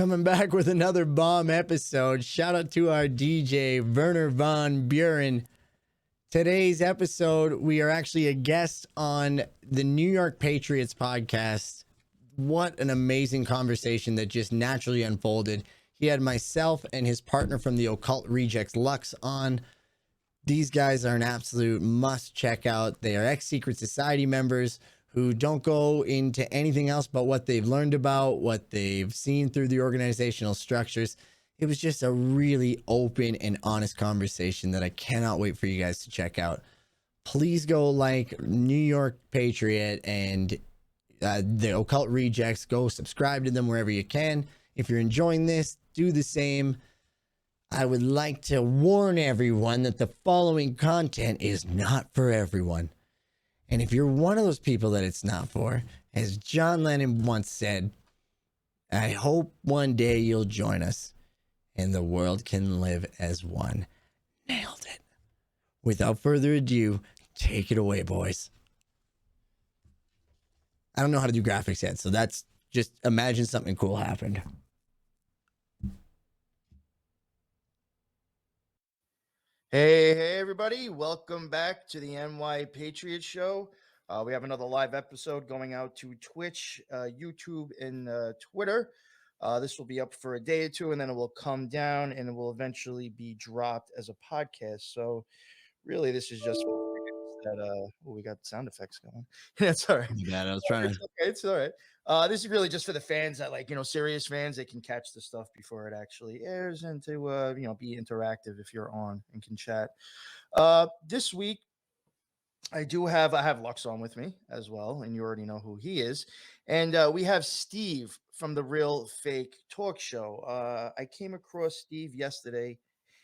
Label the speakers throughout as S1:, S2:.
S1: Coming back with another bomb episode. Shout out to our DJ, Werner von Buren. Today's episode, we are actually a guest on the New York Patriots podcast. What an amazing conversation that just naturally unfolded. He had myself and his partner from the Occult Rejects, Luxe, on. These guys are an absolute must check out. They are ex-Secret Society members who don't go into anything else but what they've learned about, what they've seen through the organizational structures. It was just a really open and honest conversation that I cannot wait for you guys to check out. Please go like New York Patriot and the Occult Rejects. Go subscribe to them wherever you can. If you're enjoying this, do the same. I would like to warn everyone that the following content is not for everyone. And if you're one of those people that it's not for, as John Lennon once said, I hope one day you'll join us and the world can live as one. Nailed it. Without further ado, take it away, boys. I don't know how to do graphics yet, so that's just imagine something cool happened.
S2: Hey, everybody. Welcome back to the NY Patriot Show. We have another live episode going out to Twitch, YouTube, and Twitter. This will be up for a day or two, and then it will come down, and it will eventually be dropped as a podcast. So really, this is just that we got sound effects going. That's all right.
S1: Yeah, I was trying to...
S2: It's all right. This is really just for the fans that, like, serious fans. They can catch the stuff before it actually airs, and to be interactive if you're on and can chat. This week I have Luxe on with me as well, and you already know who he is. And we have Steve from the Real Fake Talk Show. I came across Steve yesterday.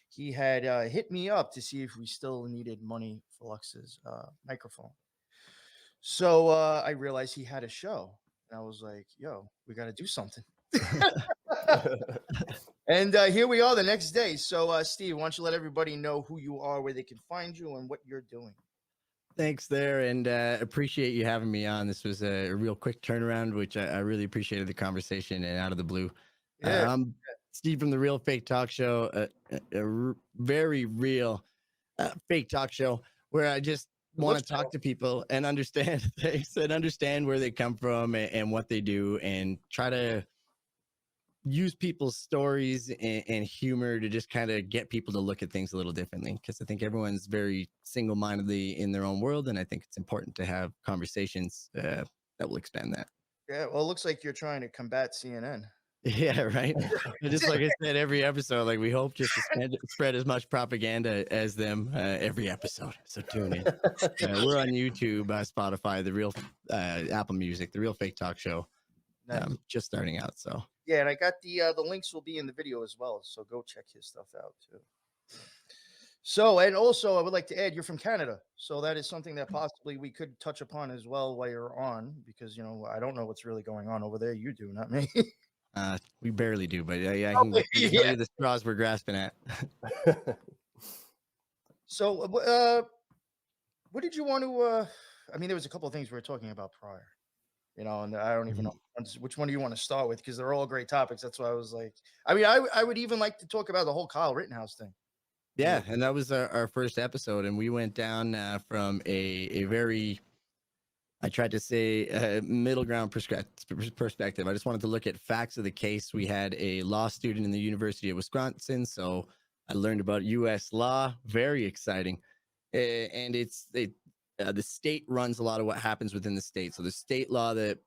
S2: He had hit me up to see if we still needed money for Luxe's microphone. So I realized he had a show. And I was like, yo, we got to do something. And here we are the next day. So, Steve, why don't you let everybody know who you are, where they can find you, and what you're doing.
S1: Thanks there, and appreciate you having me on. This was a real quick turnaround, which I really appreciated the conversation and out of the blue.
S2: Yeah.
S1: I'm Steve from the Real Fake Talk Show, a very real fake talk show where I just want to talk to people and understand things and understand where they come from and what they do, and try to use people's stories and humor to just kind of get people to look at things a little differently, because I think everyone's very single-mindedly in their own world, and I think it's important to have conversations that will expand that.
S2: Yeah, well, it looks like you're trying to combat CNN.
S1: Yeah, right. Just like I said, every episode, like, we hope just to spread as much propaganda as them every episode. So tune in. We're on YouTube, Spotify, the Real Apple Music, the Real Fake Talk Show. Just starting out. So
S2: yeah, and I got the links will be in the video as well. So go check his stuff out too. So, and also I would like to add, you're from Canada, so that is something that possibly we could touch upon as well while you're on, because I don't know what's really going on over there. You do, not me.
S1: We barely do, but yeah, I can tell you the straws we're grasping at.
S2: So, what did you want to? I mean, there was a couple of things we were talking about prior, and I don't even know which one do you want to start with, because they're all great topics. That's why I was like, I mean, I would even like to talk about the whole Kyle Rittenhouse thing.
S1: Yeah, and that was our first episode, and we went down from a very, I tried to say, middle ground perspective. I just wanted to look at facts of the case. We had a law student in the University of Wisconsin, so I learned about U.S. law. Very exciting. And the state runs a lot of what happens within the state. So the state law that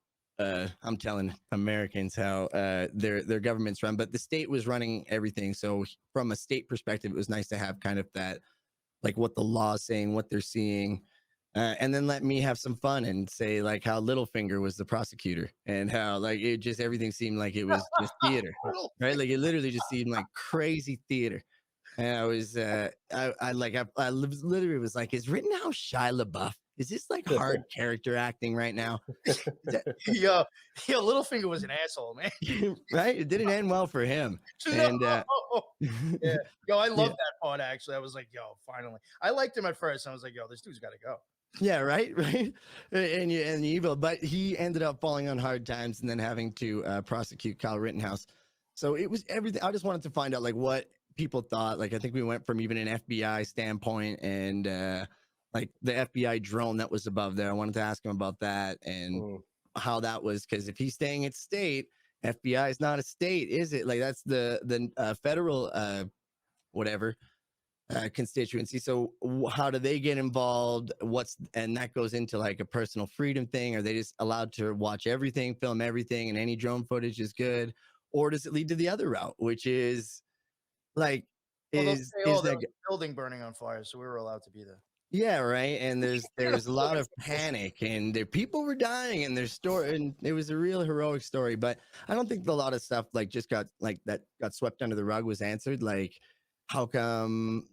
S1: I'm telling Americans how their governments run, but the state was running everything. So from a state perspective, it was nice to have kind of that, like, what the law is saying, what they're seeing. And then let me have some fun and say, like, how Littlefinger was the prosecutor, and how, like, it just, everything seemed like it was just theater, right? Like, it literally just seemed like crazy theater. And I was, I literally was like, is Rittenhouse Shia LaBeouf? Is this like hard character acting right now?
S2: Yeah, Littlefinger was an asshole, man.
S1: Right? It didn't end well for him. And
S2: yeah, yo, I love that part. Actually, I was like, yo, finally. I liked him at first. I was like, yo, this dude's got to go.
S1: Yeah, right. And evil, but he ended up falling on hard times and then having to prosecute Kyle Rittenhouse. So it was everything. I just wanted to find out like what people thought. Like I think we went from even an FBI standpoint and like the FBI drone that was above there. I wanted to ask him about that and how that was, because if he's staying at state, FBI is not a state, is it? Like that's the federal whatever constituency. So how do they get involved? And that goes into like a personal freedom thing. Are they just allowed to watch everything, film everything, and any drone footage is good? Or does it lead to the other route, which is like,
S2: Well, they'll
S1: is
S2: say, oh, there
S1: that
S2: was a building burning on fire, so we were allowed to be there.
S1: yeah, right? And there's a lot of panic and people were dying and there's story, and it was a real heroic story. But I don't think a lot of stuff like just got like that got swept under the rug was answered. Like, how come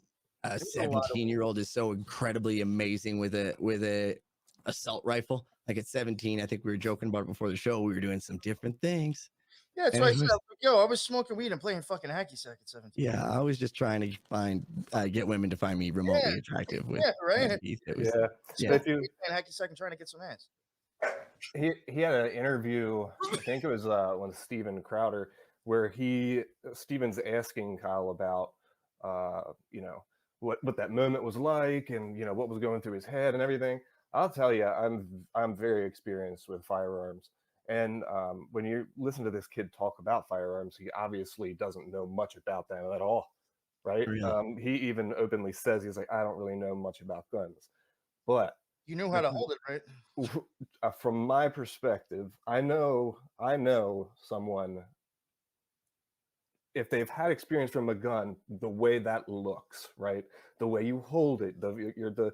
S1: a 17-year-old is so incredibly amazing with a assault rifle? Like at 17, I think we were joking about it before the show. We were doing some different things.
S2: Yeah, that's
S1: And
S2: why I
S1: it
S2: said,
S1: was,
S2: like, yo, I was smoking weed and playing fucking hacky sack at 17.
S1: yeah, I was just trying to find get women to find me remotely attractive with
S2: right.
S1: Heath. It
S3: Yeah.
S1: was,
S3: So if you,
S2: Playing hacky sack and trying to get some ass.
S3: he had an interview, I think it was with Steven Crowder, where Steven's asking Kyle about you know, what that moment was like and, you know, what was going through his head and everything. I'll tell you, I'm very experienced with firearms. And when you listen to this kid talk about firearms, he obviously doesn't know much about them at all, right?
S1: Really?
S3: He even openly says, he's like, I don't really know much about guns. But
S2: you knew how to hold it, right?
S3: From my perspective, I know someone, if they've had experience from a gun, the way that looks, right? The way you hold it, the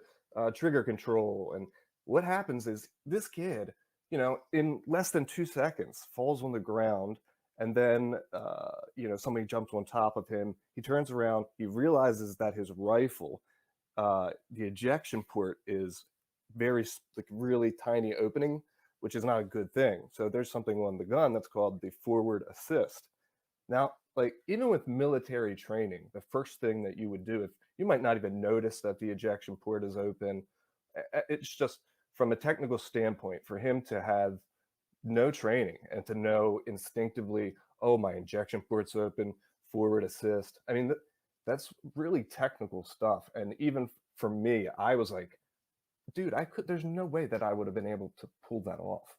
S3: trigger control. And what happens is this kid, you know, in less than 2 seconds falls on the ground, and then you know, somebody jumps on top of him. He turns around, he realizes that his rifle, the ejection port is very like really tiny opening, which is not a good thing. So there's something on the gun that's called the forward assist. Now, like even with military training, the first thing that you would do, if you might not even notice that the ejection port is open, it's just from a technical standpoint, for him to have no training and to know instinctively, oh, my injection port's open, forward assist. I mean, that's really technical stuff. And even for me, I was like, dude, there's no way that I would have been able to pull that off.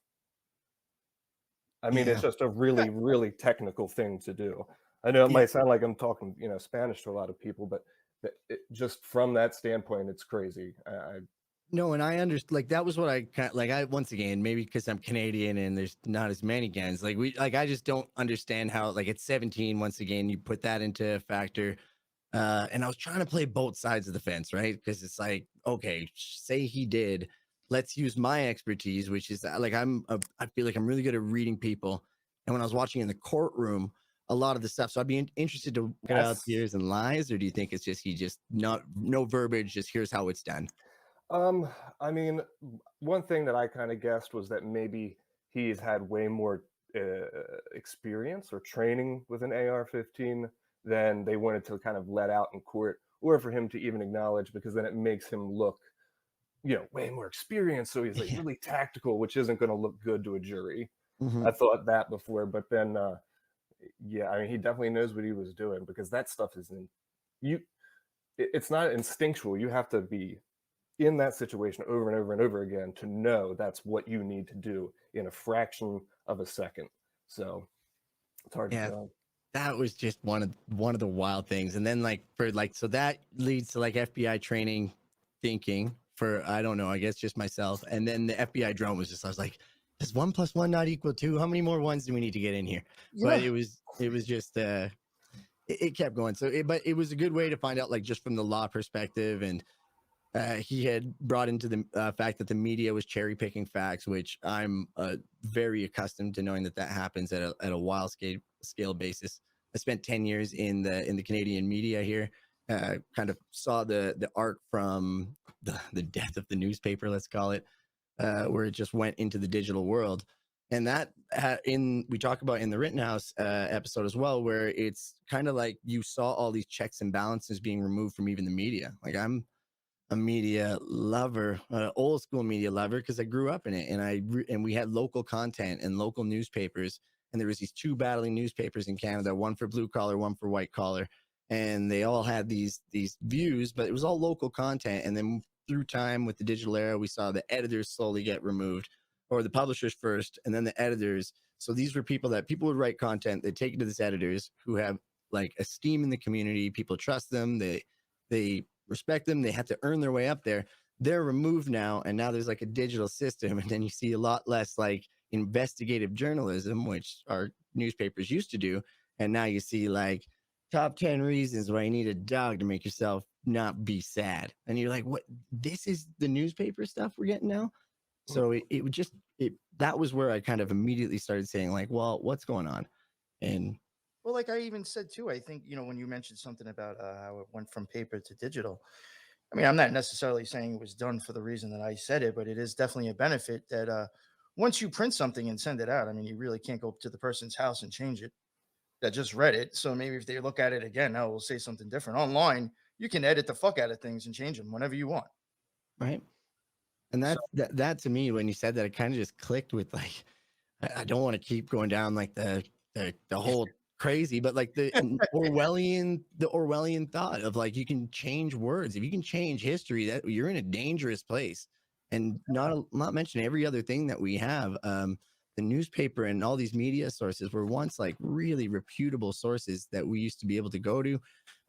S3: I mean, it's just a really, really technical thing to do. I know it might sound like I'm talking, you know, Spanish to a lot of people, but just from that standpoint, it's crazy.
S1: No, and I understand. Like that was what I like. I once again, maybe because I'm Canadian and there's not as many guns. Like I just don't understand how. Like at 17, once again, you put that into a factor. And I was trying to play both sides of the fence, right? Because it's like, okay, say he did. Let's use my expertise, which is like I feel like I'm really good at reading people. And when I was watching in the courtroom, a lot of the stuff. So I'd be interested to get out tears and lies, or do you think it's just no verbiage, just here's how it's done?
S3: I mean, one thing that I kind of guessed was that maybe he's had way more experience or training with an AR-15 than they wanted to kind of let out in court, or for him to even acknowledge, because then it makes him look, you know, way more experienced. So he's like really tactical, which isn't going to look good to a jury. I thought that before, but then, yeah, I mean, he definitely knows what he was doing, because that stuff is it's not instinctual. You have to be in that situation over and over and over again to know that's what you need to do in a fraction of a second. So it's hard to tell.
S1: That was just one of the wild things. And then so that leads to like FBI training thinking for, I don't know, I guess just myself. And then the FBI drone was just, I was like, does 1 + 1 not equal 2? How many more ones do we need to get in here? But it was just it kept going. So but it was a good way to find out, like, just from the law perspective. And he had brought into the fact that the media was cherry picking facts, which I'm very accustomed to knowing that happens at a wild scale basis. I spent 10 years in the Canadian media here. Kind of saw the arc from the death of the newspaper, let's call it, where it just went into the digital world. And that we talk about in the Rittenhouse episode as well, where it's kind of like you saw all these checks and balances being removed from even the media. Like I'm a media lover, old school media lover, because I grew up in it, and we had local content and local newspapers, and there was these two battling newspapers in Canada, one for blue collar, one for white collar, and they all had these views, but it was all local content. And then through time with the digital era, we saw the editors slowly get removed, or the publishers first, and then the editors. So these were people would write content, they take it to these editors who have like esteem in the community. People trust them. They respect them. They have to earn their way up there. They're removed now, and now there's like a digital system, and then you see a lot less like investigative journalism, which our newspapers used to do, and now you see like top 10 reasons why you need a dog to make yourself not be sad, and you're like, what? This is the newspaper stuff we're getting now. So it would just that was where I kind of immediately started saying like, well, what's going on? And
S2: well, like I even said too, I think, when you mentioned something about how it went from paper to digital, I mean, I'm not necessarily saying it was done for the reason that I said it, but it is definitely a benefit that once you print something and send it out, I mean, you really can't go up to the person's house and change it that just read it. So maybe if they look at it again, now we'll say something different. Online, you can edit the fuck out of things and change them whenever you want.
S1: right. And that to me, when you said that, it kind of just clicked with like, I don't want to keep going down like the whole crazy, but like the Orwellian thought of like, you can change words. If you can change history, that you're in a dangerous place. And not mention every other thing that we have. The newspaper and all these media sources were once like really reputable sources that we used to be able to go to.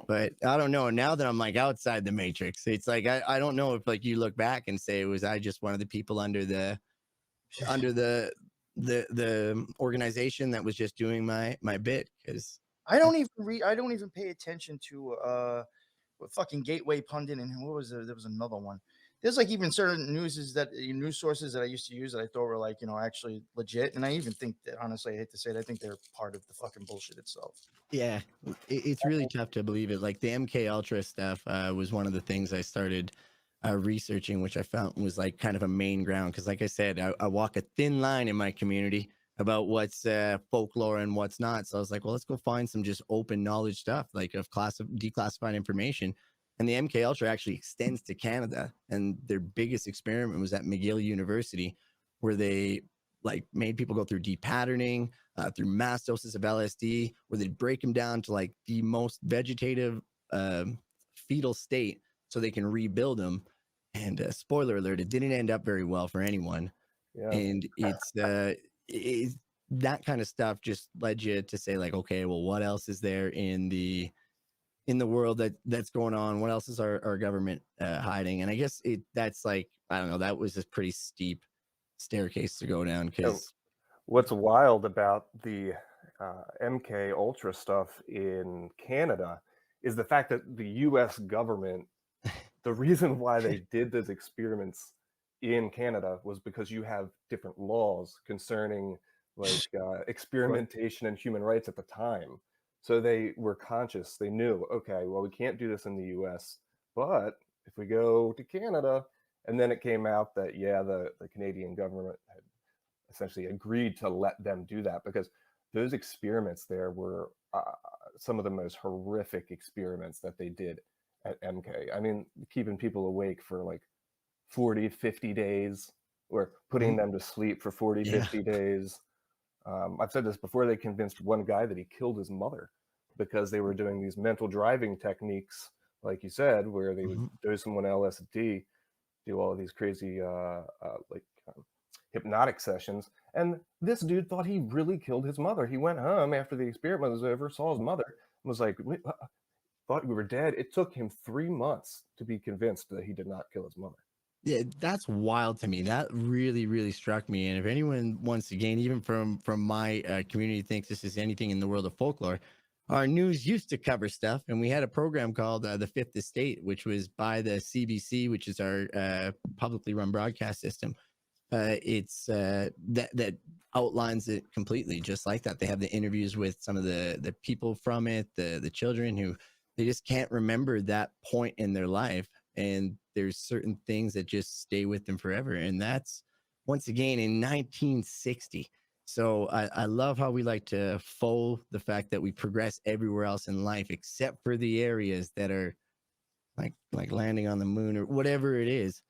S1: But I don't know. Now that I'm like outside the matrix, it's like I don't know if like you look back and say, was I just one of the people under the organization that was just doing my bit? Because
S2: I don't even read. I don't even pay attention to what fucking Gateway Pundit and what was there? There was another one. There's like even certain news sources that I used to use that I thought were like actually legit, and I even think that, honestly, I hate to say it, I think they're part of the fucking bullshit itself.
S1: yeah, it's really tough to believe it. Like the MK Ultra stuff was one of the things I started researching, which I found was like kind of a main ground. Because like I said, I walk a thin line in my community about what's folklore and what's not. So I was like, well, let's go find some just open knowledge stuff, like of declassified information. And the MK Ultra actually extends to Canada. And their biggest experiment was at McGill University, where they like made people go through depatterning, through mass doses of LSD, where they'd break them down to like the most vegetative fetal state so they can rebuild them. And spoiler alert, it didn't end up very well for anyone.
S3: Yeah.
S1: And it's that kind of stuff just led you to say like, okay, well, what else is there in the world that's going on? What else is our government hiding? And I guess that's like, I don't know, that was a pretty steep staircase to go down. Because
S3: what's wild about the MK Ultra stuff in Canada is the fact that the US government, the reason why they did those experiments in Canada was because you have different laws concerning like experimentation and human rights at the time. So they were conscious. They knew, okay, well, we can't do this in the US, but if we go to Canada, and then it came out that, yeah, the Canadian government had essentially agreed to let them do that, because those experiments there were some of the most horrific experiments that they did at MK. I mean, keeping people awake for like 40, 50 days, or putting them to sleep for 40, 50 days. I've said this before, they convinced one guy that he killed his mother because they were doing these mental driving techniques, like you said, where they would dose someone LSD, do all of these crazy hypnotic sessions. And this dude thought he really killed his mother. He went home after the experiment was over, saw his mother, and was like, wait, thought we were dead. It took him 3 months to be convinced that he did not kill his mother.
S1: yeah, that's wild to me. That really, really struck me. And if anyone, once again, even from my community, thinks this is anything in the world of folklore, our news used to cover stuff, and we had a program called The Fifth Estate, which was by the CBC, which is our publicly run broadcast system. It's that outlines it completely, just like that. They have the interviews with some of the people from it, the children who they just can't remember that point in their life, and there's certain things that just stay with them forever. And that's, once again, in 1960. So I love how we like to faux the fact that we progress everywhere else in life, except for the areas that are like landing on the moon or whatever it is.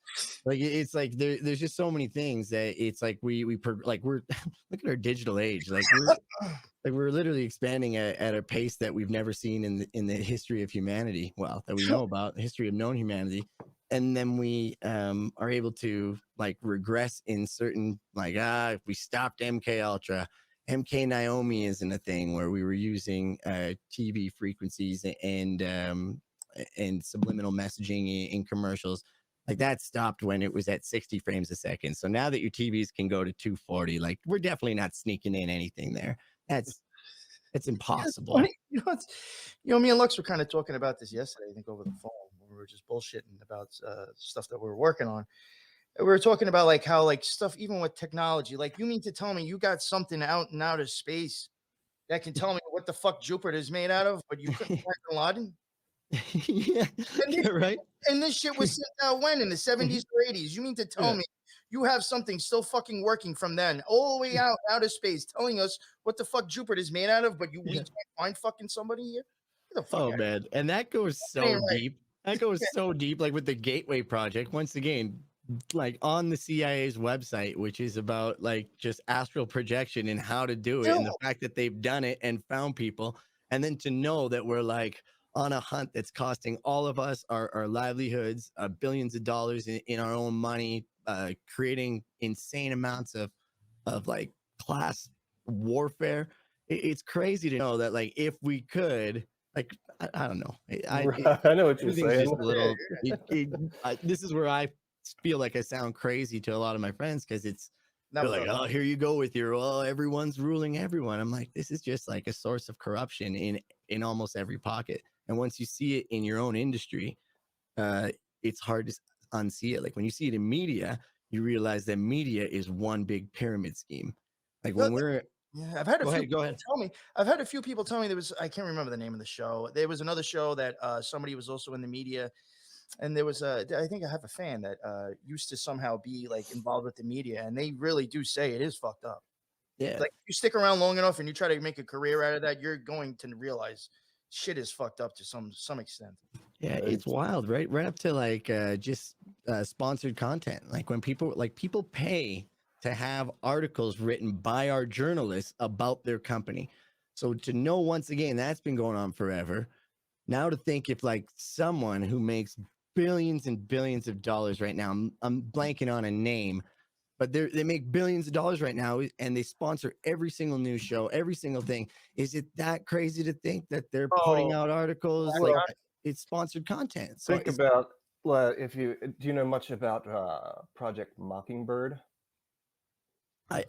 S1: Like it's like there's just so many things that it's like we're look at our digital age. Like Like we're literally expanding at a pace that we've never seen in the history of humanity. Well, that we know about, the history of known humanity. And then we are able to like regress in certain if we stopped MK Ultra, MK Naomi isn't a thing where we were using TV frequencies and subliminal messaging in commercials. Like that stopped when it was at 60 frames a second. So now that your TVs can go to 240, like we're definitely not sneaking in anything there. It's impossible.
S2: Funny. Me and Lux were kind of talking about this yesterday, I think over the phone, when we were just bullshitting about stuff that we were working on. We were talking about like how like stuff, even with technology, like you mean to tell me you got something out in outer space that can tell me what the fuck Jupiter is made out of, but you couldn't find Bin Laden?
S1: Yeah, right.
S2: And this shit was sent out when, in the 70s or 80s? You mean to tell me you have something still fucking working from then, all the way out outer space, telling us what the fuck Jupiter is made out of, but we can't find fucking somebody here? Get the fuck out.
S1: Man, and that goes so deep. That goes so deep, like with the Gateway Project. Once again, like on the CIA's website, which is about like just astral projection and how to do it, and the fact that they've done it and found people, and then to know that we're like on a hunt that's costing all of us our livelihoods, billions of dollars in our own money, creating insane amounts of like class warfare. It's crazy to know that like if we could, like I don't know,
S3: I know what you're saying.
S1: Just a little, this is where I feel like I sound crazy to a lot of my friends because it's they're like, oh, here you go with your everyone's ruling everyone. I'm like, this is just like a source of corruption in almost every pocket. And once you see it in your own industry, it's hard to unsee it. Like when you see it in media, you realize that media is one big pyramid scheme. Like when we're
S2: I've had a few people tell me there was, I can't remember the name of the show. There was another show that somebody was also in the media, and there was I think I have a fan that used to somehow be like involved with the media, and they really do say it is fucked up.
S1: Yeah,
S2: like if you stick around long enough and you try to make a career out of that, you're going to realize shit is fucked up to some extent.
S1: Yeah, it's wild, right? Right up to like just sponsored content. Like when people pay to have articles written by our journalists about their company. So to know, once again, that's been going on forever. Now to think if like someone who makes billions and billions of dollars right now, I'm blanking on a name, but they make billions of dollars right now and they sponsor every single news show, every single thing. Is it that crazy to think that they're putting out articles like it's sponsored content? So
S3: think about do you know much about Project Mockingbird?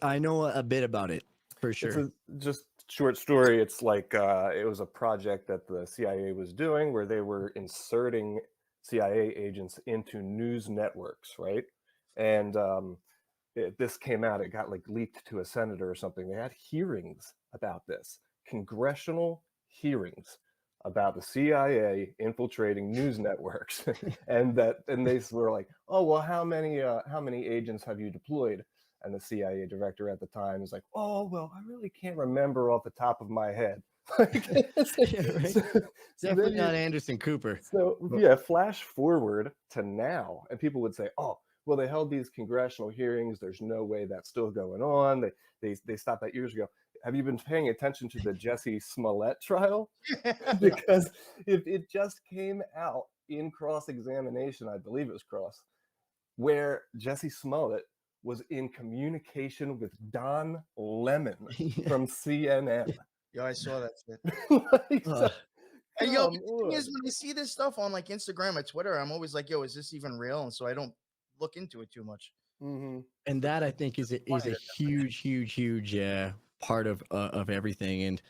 S1: I know a bit about it, for sure.
S3: It's just short story. It's like it was a project that the CIA was doing where they were inserting CIA agents into news networks, right? And this came out, it got like leaked to a senator or something. They had hearings about this, congressional hearings about the CIA infiltrating news networks. and they were like, oh, well, how many agents have you deployed? And the CIA director at the time is like, oh, well, I really can't remember off the top of my head.
S1: Definitely not Anderson Cooper.
S3: So yeah, flash forward to now, and people would say, oh, well, they held these congressional hearings. There's no way that's still going on. They stopped that years ago. Have you been paying attention to the Jussie Smollett trial? Because it just came out in cross-examination, I believe it was cross, where Jussie Smollett was in communication with Don Lemon from CNN.
S2: Yeah, I saw that shit.
S3: The
S2: thing is, when I see this stuff on like Instagram or Twitter, I'm always like, yo, is this even real? And so I don't look into it too much.
S3: Mm-hmm.
S1: And that, I think, is a huge part of everything. And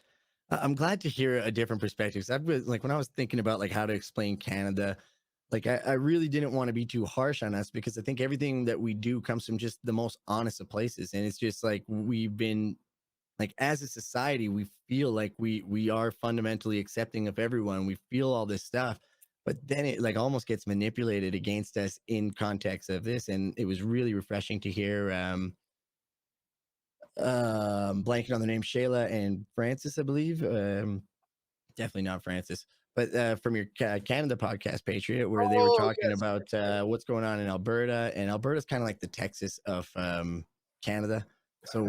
S1: I'm glad to hear a different perspective. I've been like, when I was thinking about like how to explain Canada, like I really didn't want to be too harsh on us, because I think everything that we do comes from just the most honest of places. And it's just like we've been like, as a society, we feel like we are fundamentally accepting of everyone. We feel all this stuff, but then it like almost gets manipulated against us in context of this. And it was really refreshing to hear blanking on the name, Shayla and Francis, I believe. Definitely not Francis, but from your Canada podcast, Patriot, where they were talking about what's going on in Alberta. And Alberta's kind of like the Texas of Canada. So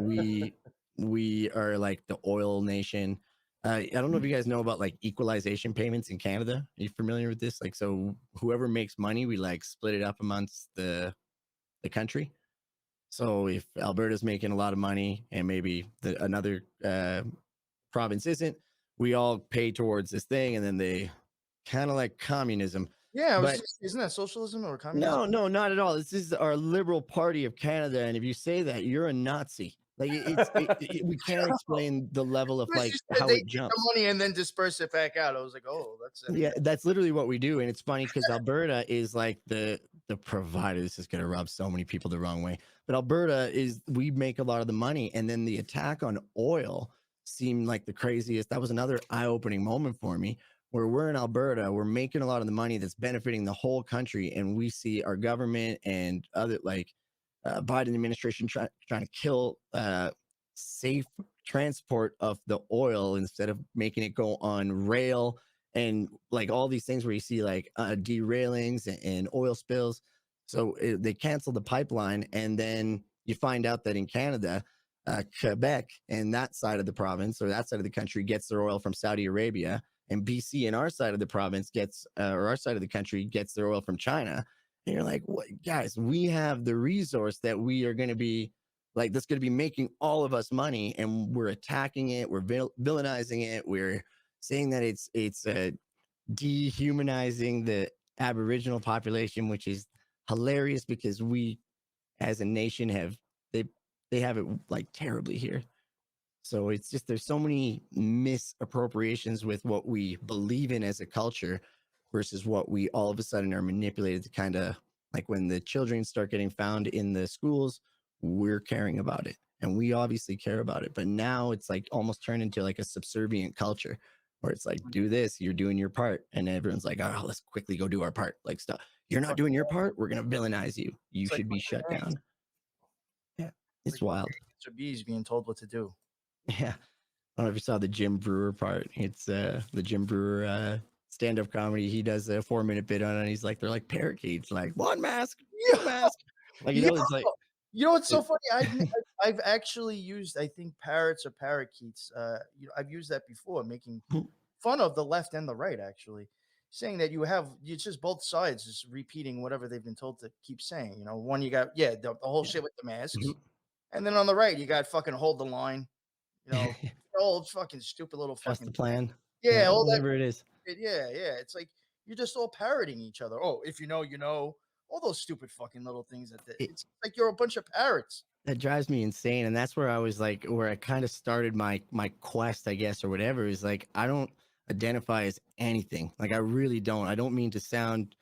S1: we are like the oil nation. I don't know if you guys know about like equalization payments in Canada. Are you familiar with this? Like, so whoever makes money, we like split it up amongst the country. So if Alberta's making a lot of money and maybe another province isn't, we all pay towards this thing, and then they kind of like communism.
S2: Yeah,
S1: But
S2: isn't that socialism or communism?
S1: no, not at all. This is our Liberal Party of Canada, and if you say that, you're a Nazi. Like we can't explain the level of
S2: First
S1: like
S2: you said
S1: how
S2: they
S1: it
S2: take the
S1: jumps.
S2: money and then disperse it back out. I was like, oh, that's
S1: Yeah, that's literally what we do, and it's funny because Alberta is like the provider. This is gonna rub so many people the wrong way, but Alberta is, we make a lot of the money, and then the attack on oil seemed like the craziest. That was another eye-opening moment for me, where we're in Alberta, we're making a lot of the money that's benefiting the whole country, and we see our government and other like Biden administration trying to kill safe transport of the oil instead of making it go on rail, and like all these things where you see like derailings and oil spills. So they canceled the pipeline, and then you find out that in Canada, Quebec and that side of the province or that side of the country gets their oil from Saudi Arabia, and BC and our side of the province gets or our side of the country gets their oil from China. And you're like, what, guys? We have the resource that we are going to be like, that's going to be making all of us money, and we're attacking it. We're villainizing it. We're saying that it's dehumanizing the Aboriginal population, which is hilarious because we, as a nation, have they have it like terribly here. So it's just, there's so many misappropriations with what we believe in as a culture versus what we all of a sudden are manipulated to kind of like, when the children start getting found in the schools, we're caring about it. And we obviously care about it. But now it's like almost turned into like a subservient culture where it's like, do this, you're doing your part. And everyone's like, oh, let's quickly go do our part. Like, stuff. You're not doing your part, we're going to villainize you. You
S2: It's like
S1: should be shut down. Yeah. It's
S2: like
S1: wild.
S2: or bees being told what to do.
S1: Yeah. I don't know if you saw the Jim Brewer part. It's the Jim Brewer stand-up comedy. He does a 4-minute bit on it. And he's like, they're like parakeets, like one mask, two mask. Like, you know, it's like,
S2: You know what's so funny? I've actually used, I think, parrots or parakeets. I've used that before, making fun of the left and the right, actually, saying that it's just both sides just repeating whatever they've been told to keep saying. You know, one you got the whole shit with the masks, and then on the right you got fucking hold the line. You know, old fucking stupid little
S1: trust
S2: fucking
S1: the plan.
S2: yeah, all that
S1: whatever it is.
S2: yeah. It's like you're just all parroting each other. Oh, if you know, you know. All those stupid fucking little things it's like you're a bunch of parrots.
S1: That drives me insane, and that's where I was like, where I kind of started my quest, I guess, or whatever. Is like, I don't identify as anything. Like, I really don't. I don't mean to sound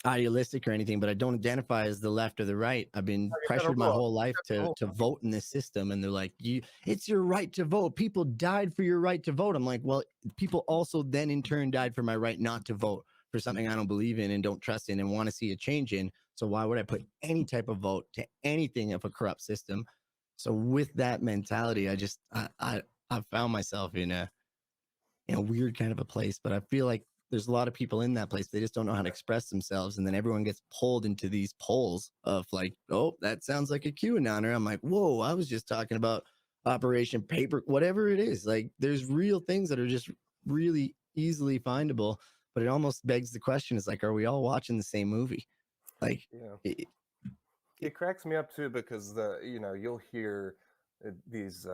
S1: idealistic or anything, but I don't identify as the left or the right. I've been pressured my whole life to vote in this system, and they're like, it's your right to vote. People died for your right to vote. I'm like, well, people also then in turn died for my right not to vote for something I don't believe in and don't trust in and want to see a change in. So why would I put any type of vote to anything of a corrupt system? So with that mentality, I found myself in a weird kind of a place, but I feel like there's a lot of people in that place. They just don't know how to express themselves. And then everyone gets pulled into these polls of like, oh, that sounds like a QAnoner. I'm like, whoa, I was just talking about Operation Paper, whatever it is. Like, there's real things that are just really easily findable, but it almost begs the question, is like, are we all watching the same movie? Like,
S3: it cracks me up too, because you'll hear these,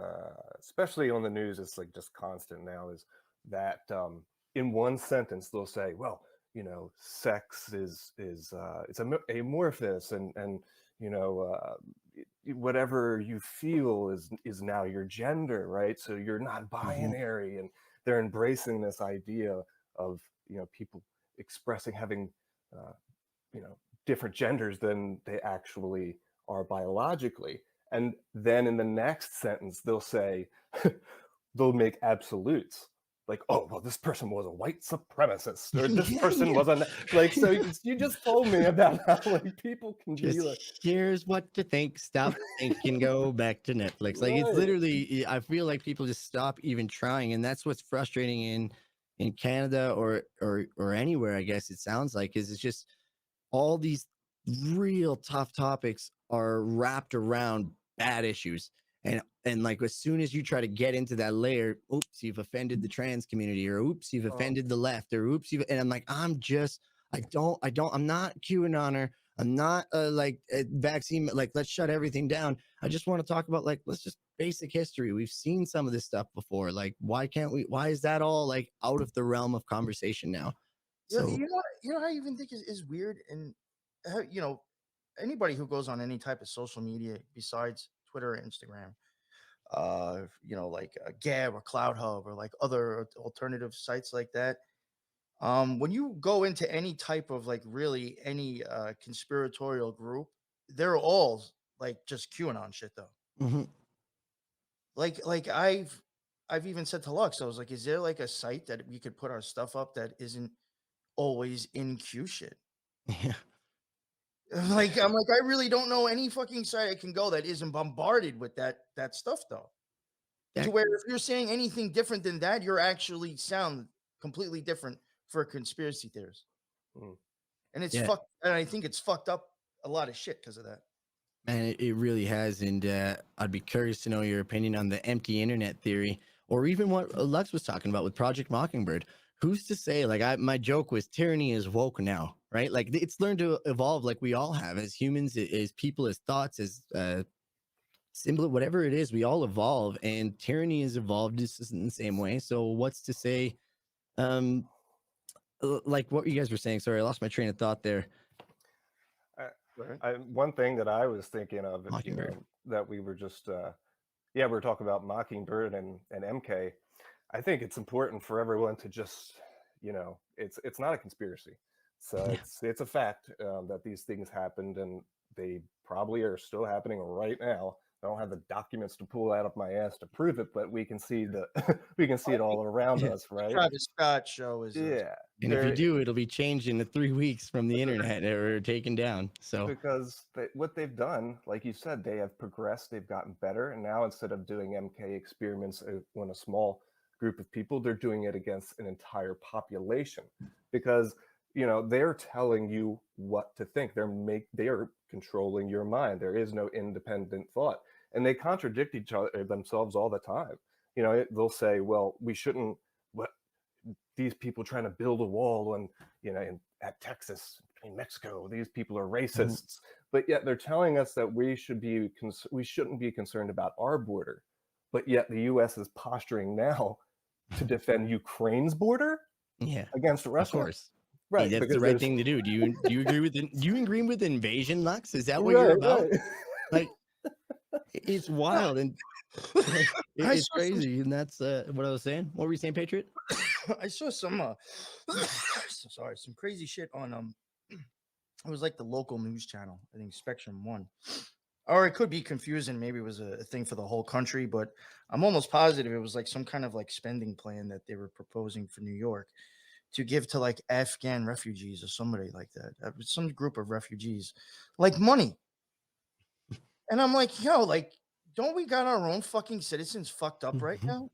S3: especially on the news, it's like just constant now, is that in one sentence they'll say, well, sex is it's amorphous, and whatever you feel is now your gender, right? So you're not binary, and they're embracing this idea of people expressing having different genders than they actually are biologically. And then in the next sentence they'll say they'll make absolutes, like, oh, well, this person was a white supremacist, or this person was a like. So you just told me about how like people can
S1: just
S3: be like,
S1: here's what to think, stop thinking, go back to Netflix. Like, it's literally, I feel like people just stop even trying, and that's what's frustrating in Canada or anywhere, I guess it sounds like, is it's just all these real tough topics are wrapped around bad issues, and And like, as soon as you try to get into that layer, oops, you've offended the trans community, or oops, you've offended the left, or oops, and I'm like, I'm not QAnoner. I'm not like a vaccine, like, let's shut everything down. I just want to talk about, like, let's just basic history. We've seen some of this stuff before. Like, why is that all like out of the realm of conversation now? So,
S2: you know, I even think is weird. And, you know, anybody who goes on any type of social media besides Twitter or Instagram, you know, like Gab or Cloud Hub or like other alternative sites like that. When you go into any type of like really any conspiratorial group, they're all like just QAnon shit though.
S1: mhm.
S2: Like I've even said to Lux, I was like, is there like a site that we could put our stuff up that isn't always in Q shit?
S1: Yeah.
S2: Like I'm like, I really don't know any fucking site I can go that isn't bombarded with that stuff though. To where if you're saying anything different than that, you're actually sound completely different for a conspiracy theorist. And it's
S1: Yeah.
S2: fucked, and I think it's fucked up a lot of shit because of that.
S1: Man, it really has. And I'd be curious to know your opinion on the empty internet theory, or even what Lux was talking about with Project Mockingbird. Who's to say, like, my joke was tyranny is woke now, right? Like, it's learned to evolve like we all have as humans, as people, as thoughts, as symbol, whatever it is, we all evolve, and tyranny has evolved just in the same way. So what's to say, like what you guys were saying, sorry, I lost my train of thought there.
S3: One thing that I was thinking of,
S1: Mockingbird.
S3: that we were just, we were talking about Mockingbird and MK. I think it's important for everyone to just, it's not a conspiracy. So it's a fact that these things happened, and they probably are still happening right now. I don't have the documents to pull out of my ass to prove it, but we can see we can see it all around us, right?
S2: Travis Scott show is
S3: Yeah.
S1: And if you do, it'll be changed in the 3 weeks from the internet or taken down. So
S3: because what they've done, like you said, they have progressed, they've gotten better, and now instead of doing MK experiments on a small group of people, they're doing it against an entire population, because they're telling you what to think. They are controlling your mind. There is no independent thought, and they contradict each other themselves all the time. They'll say, well, we shouldn't, what these people trying to build a wall at Texas between Mexico, these people are racists. But yet they're telling us that we shouldn't be concerned about our border. But yet the US is posturing now to defend Ukraine's border against Russia.
S1: Of course.
S3: Right,
S1: that's the right thing to do. Do you agree with do you agree with invasion, Lux? Is that what you're about? Right. Like, it's wild, and it's crazy, and that's what I was saying. What were you saying, Patriot?
S2: I saw some some crazy shit on it was like the local news channel, I think Spectrum 1. Or it could be confusing. Maybe it was a thing for the whole country, but I'm almost positive it was like some kind of like spending plan that they were proposing for New York to give to like Afghan refugees or somebody like that. Some group of refugees, like money. And I'm like, yo, like, don't we got our own fucking citizens fucked up right now?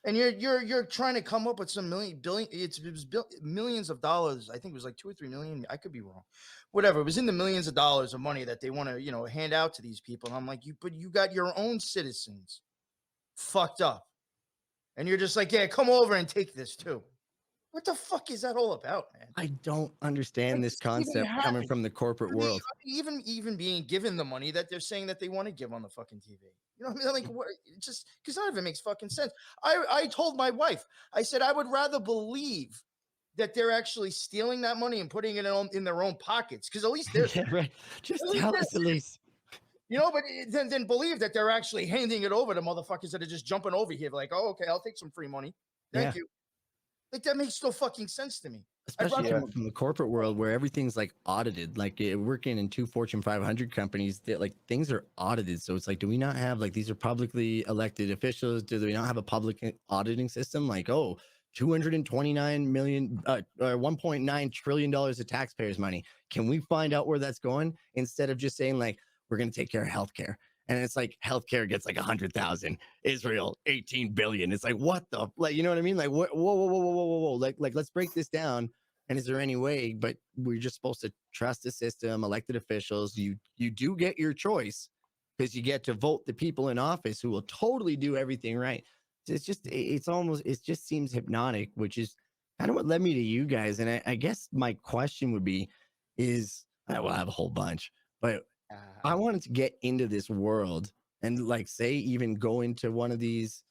S2: And you're trying to come up with some millions of dollars. I think it was like 2 or 3 million. I could be wrong. Whatever. It was in the millions of dollars of money that they want to, hand out to these people. And I'm like, but you got your own citizens fucked up. And you're just like, yeah, come over and take this too. What the fuck is that all about, man?
S1: I don't understand this concept coming from the corporate world.
S2: Even being given the money that they're saying that they want to give on the fucking TV. You know what I mean? Like, what? Just because none of it makes fucking sense. I told my wife, I said, I would rather believe that they're actually stealing that money and putting it in their own pockets, because at least they're
S1: right. Just tell us at least.
S2: But then believe that they're actually handing it over to motherfuckers that are just jumping over here. Like, oh, okay, I'll take some free money. Thank you. Like, that makes no fucking sense to me.
S1: Especially from the corporate world, where everything's like audited. Like, working in 2 Fortune 500 companies, that like things are audited. So it's like, do we not have, like, these are publicly elected officials? Do we not have a public auditing system? Like, oh, 229 million, $1.9 trillion of taxpayers' money. Can we find out where that's going, instead of just saying, like, we're going to take care of healthcare? And it's like healthcare gets like 100,000. Israel, 18 billion. It's like, what the, like, you know what I mean? Like, whoa. Like, let's break this down. And is there any way? But we're just supposed to trust the system, elected officials. You do get your choice, because you get to vote the people in office who will totally do everything right. It's just, it just seems hypnotic, which is kind of what led me to you guys. And I guess my question would be, I have a whole bunch, but I wanted to get into this world and like say even go into one of these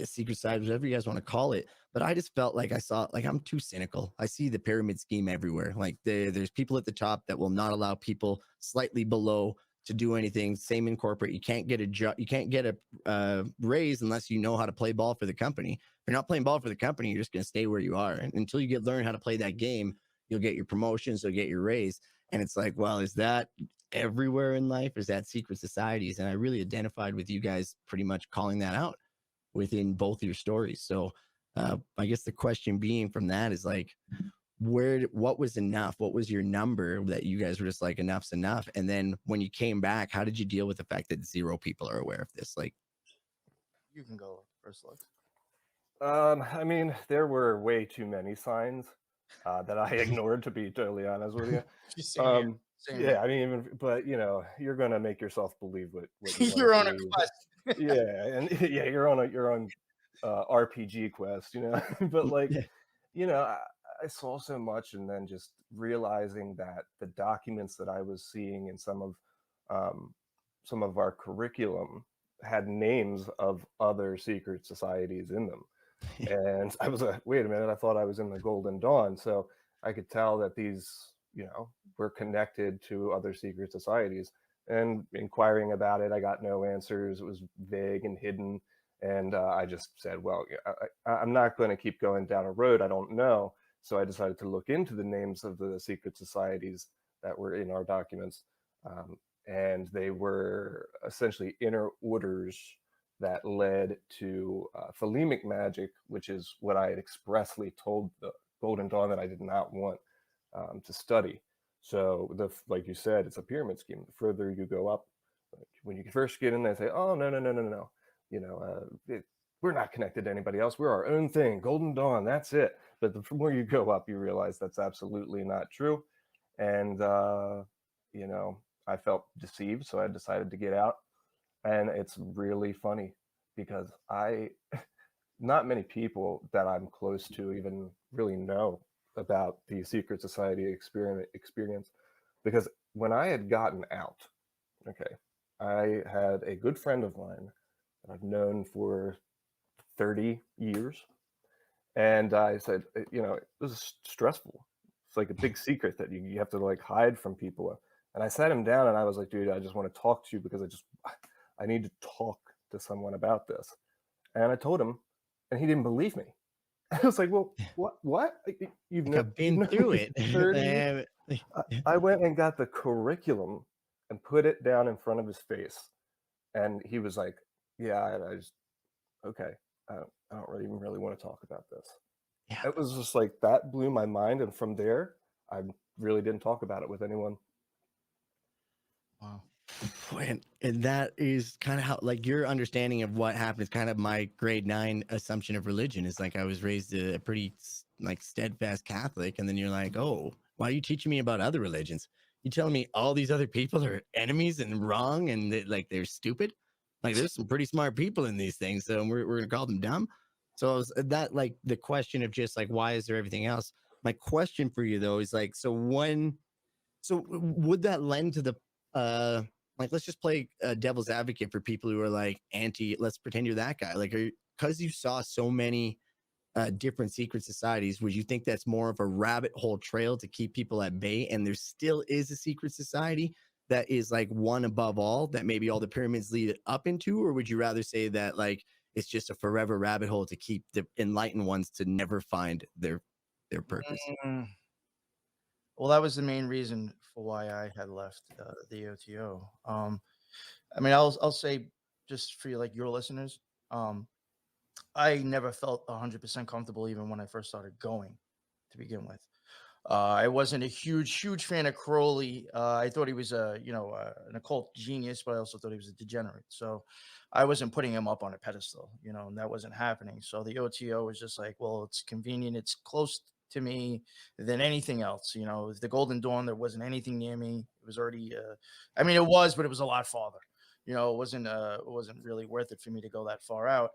S1: secret side, whatever you guys want to call it. But I just felt like I saw, like, I'm too cynical. I see the pyramid scheme everywhere. Like there's people at the top that will not allow people slightly below to do anything. Same in corporate. You can't get a job. You can't get a raise unless you know how to play ball for the company. If you're not playing ball for the company, you're just going to stay where you are. And until you learn how to play that game, you'll get your promotions, you'll get your raise. And it's like, well, is that everywhere in life? Is that secret societies? And I really identified with you guys pretty much calling that out within both your stories. So I guess the question being from that is like, what was enough? What was your number that you guys were just like, enough's enough? And then when you came back, how did you deal with the fact that 0 people are aware of this? Like,
S2: you can go first, Luxe.
S3: I mean, there were way too many signs that I ignored, to be totally honest with you.
S2: Same
S3: yeah, I mean, but you know, you're gonna make yourself believe what you
S2: you're on
S3: believe.
S2: a quest.
S3: Yeah, and yeah, you're on RPG quest, you know. But like, you know, I saw so much, and then just realizing that the documents that I was seeing in some of our curriculum had names of other secret societies in them. And I was like, wait a minute, I thought I was in the Golden Dawn. So I could tell that these, you know, were connected to other secret societies. And inquiring about it, I got no answers. It was vague and hidden. And I just said, well, I'm not going to keep going down a road I don't know. So I decided to look into the names of the secret societies that were in our documents. And they were essentially inner orders that led to thelemic magic, which is what I had expressly told the Golden Dawn that I did not want to study. So, like you said, it's a pyramid scheme. The further you go up, like when you first get in, they say, "Oh, no. You know, we're not connected to anybody else. We're our own thing. Golden Dawn, that's it." But the more you go up, you realize that's absolutely not true. And you know, I felt deceived, so I decided to get out. And it's really funny because not many people that I'm close to even really know about the secret society experience. Because when I had gotten out, okay, I had a good friend of mine that I've known for 30 years. And I said, you know, this is stressful. It's like a big secret that you have to like hide from people. And I sat him down and I was like, dude, I just want to talk to you because I need to talk to someone about this. And I told him, and he didn't believe me. I was like, well, what?
S1: I've been through it.
S3: 30 years? I went and got the curriculum and put it down in front of his face. And he was like, yeah, okay. I don't really want to talk about this.
S1: Yeah.
S3: It was just like, that blew my mind. And from there, I really didn't talk about it with anyone.
S2: Wow.
S1: And that is kind of how, like, your understanding of what happened is kind of my grade 9 assumption of religion. Is like, I was raised a pretty like steadfast Catholic, and then you're like, oh, why are you teaching me about other religions? You telling me all these other people are enemies and wrong and like they're stupid? Like, there's some pretty smart people in these things, so we're gonna call them dumb. So I was, that, like, the question of just like, why is there everything else? My question for you though is like, so would that lend to the like, let's just play devil's advocate for people who are like let's pretend you're that guy, like, because you saw so many different secret societies, would you think that's more of a rabbit hole trail to keep people at bay, and there still is a secret society that is like one above all that maybe all the pyramids lead up into? Or would you rather say that like it's just a forever rabbit hole to keep the enlightened ones to never find their purpose?
S2: Well, that was the main reason for why I had left the OTO. I mean, I'll say, just for like your listeners, I never felt 100% comfortable even when I first started going to begin with. I wasn't a huge fan of Crowley. I thought he was an occult genius, but I also thought he was a degenerate. So I wasn't putting him up on a pedestal, and that wasn't happening. So the OTO was just like, well, it's convenient, it's close to me than anything else. You know, the Golden Dawn, there wasn't anything near me. It was already, I mean, it was, but it was a lot farther. You know, it wasn't really worth it for me to go that far out.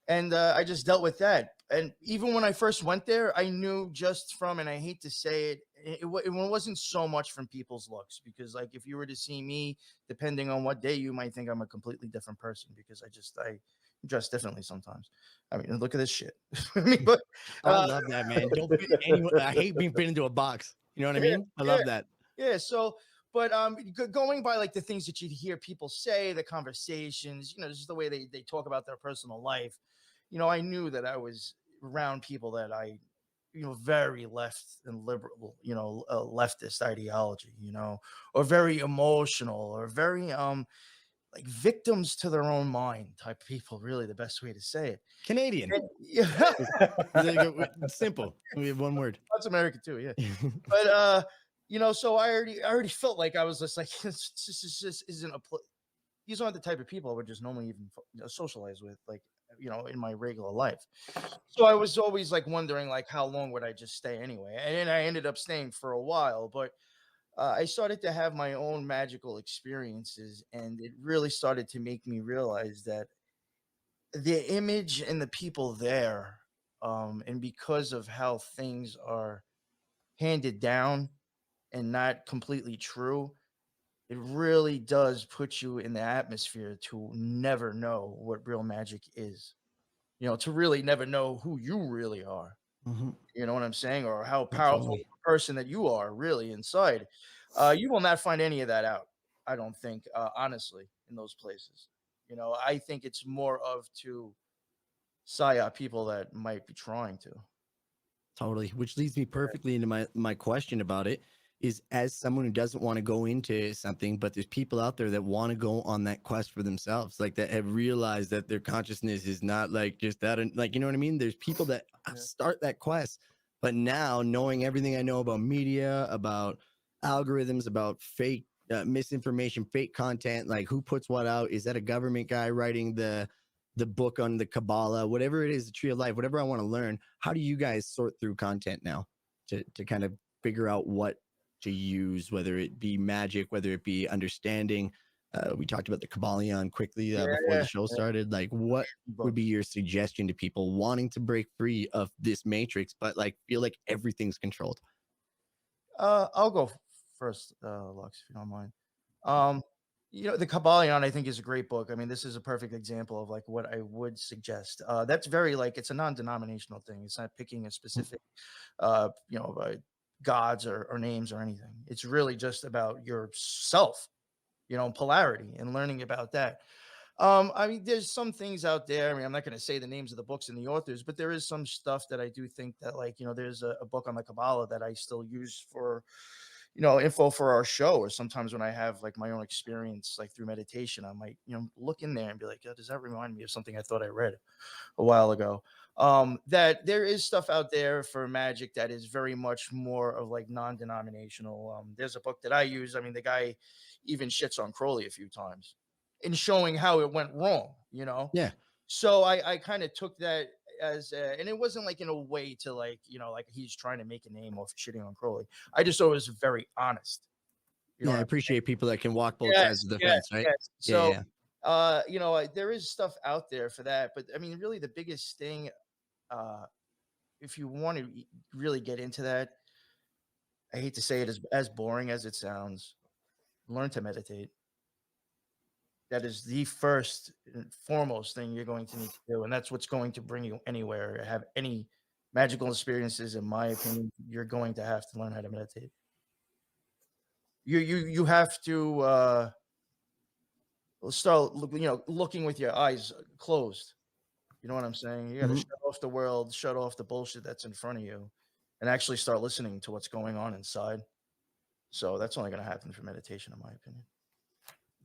S2: And I just dealt with that. And even when I first went there, I knew just from, and I hate to say it, it wasn't so much from people's looks, because like if you were to see me, depending on what day, you might think I'm a completely different person, because I dress differently sometimes. I mean, look at this shit. I mean, but
S1: I love that, man. Don't fit anyone. I hate being fit into a box. You know what I
S2: yeah,
S1: mean? I
S2: yeah,
S1: love that.
S2: yeah. So, but going by like the things that you hear people say, the conversations, you know, just the way they talk about their personal life, you know, I knew that I was around people that you know, very left and liberal, you know, leftist ideology, you know, or very emotional, or very like victims to their own mind type people. Really, the best way to say it.
S1: Canadian.
S2: And, yeah,
S1: Simple. We have one word.
S2: that's American too. Yeah, but you know, so I already felt like I was just like this isn't a these aren't the type of people I would just normally even socialize with, like, you know, in my regular life. So I was always like wondering like how long would I just stay anyway, and then I ended up staying for a while. But I started to have my own magical experiences, and it really started to make me realize that the image and the people there, and because of how things are handed down and not completely true, it really does put you in the atmosphere to never know what real magic is. You know, to really never know who you really are.
S1: Mhm.
S2: You know what I'm saying? Or how powerful
S1: Absolutely.
S2: a person that you are really inside. You will not find any of that out, I don't think, honestly, in those places. You know, I think it's more of to psyop people that might be trying to.
S1: Totally. Which leads me perfectly into my question about it is, as someone who doesn't want to go into something, but there's people out there that want to go on that quest for themselves, like that have realized that their consciousness is not like just that. And like, you know what I mean? There's people that
S2: Yeah.
S1: start that quest, but now knowing everything I know about media, about algorithms, about fake misinformation, fake content, like who puts what out? Is that a government guy writing the book on the Kabbalah, whatever it is, the tree of life, whatever I want to learn? How do you guys sort through content now to kind of figure out what to use, whether it be magic, whether it be understanding? We talked about the Kabbalion quickly
S2: Yeah,
S1: before
S2: yeah,
S1: the show started. Like, what would
S2: both.
S1: be your suggestion to people wanting to break free of this matrix, but like feel like everything's controlled?
S2: I'll go first, Lux, if you don't mind. Um, you know, the Kabbalion, I think, is a great book. I mean, this is a perfect example of like what I would suggest. That's very like it's a non-denominational thing. It's not picking a specific, you know, gods or names or anything. It's really just about yourself, you know, polarity and learning about that. I mean, there's some things out there. I mean, I'm not going to say the names of the books and the authors, but there is some stuff that I do think that, like, you know, there's a book on the Kabbalah that I still use for, you know, info for our show. Or sometimes when I have like my own experience, like through meditation, I might, you know, look in there and be like, oh, does that remind me of something I thought I read a while ago? That there is stuff out there for magic that is very much more of like non-denominational. There's a book that I use. I mean, the guy even shits on Crowley a few times in showing how it went wrong, you know?
S1: Yeah.
S2: So I kind of took that as, and it wasn't like in a way to like, you know, like he's trying to make a name off shitting on Crowley. I just thought it was very honest. You know
S1: Yeah. I
S2: what I'm saying?
S1: appreciate people that can walk both sides
S2: Yes,
S1: of the
S2: yes,
S1: fence, right?
S2: yes.
S1: Yeah.
S2: So,
S1: Yeah.
S2: you know, there is stuff out there for that, but I mean, really the biggest thing, uh, if you want to really get into that, I hate to say it, as boring as it sounds, learn to meditate. That is the first and foremost thing you're going to need to do, and that's what's going to bring you anywhere. Have any magical experiences, in my opinion, you're going to have to learn how to meditate. You have to start you know, looking with your eyes closed. You know what I'm saying? You got to
S1: Mhm.
S2: shut off the world, shut off the bullshit that's in front of you, and actually start listening to what's going on inside. So that's only going to happen through meditation, in my opinion.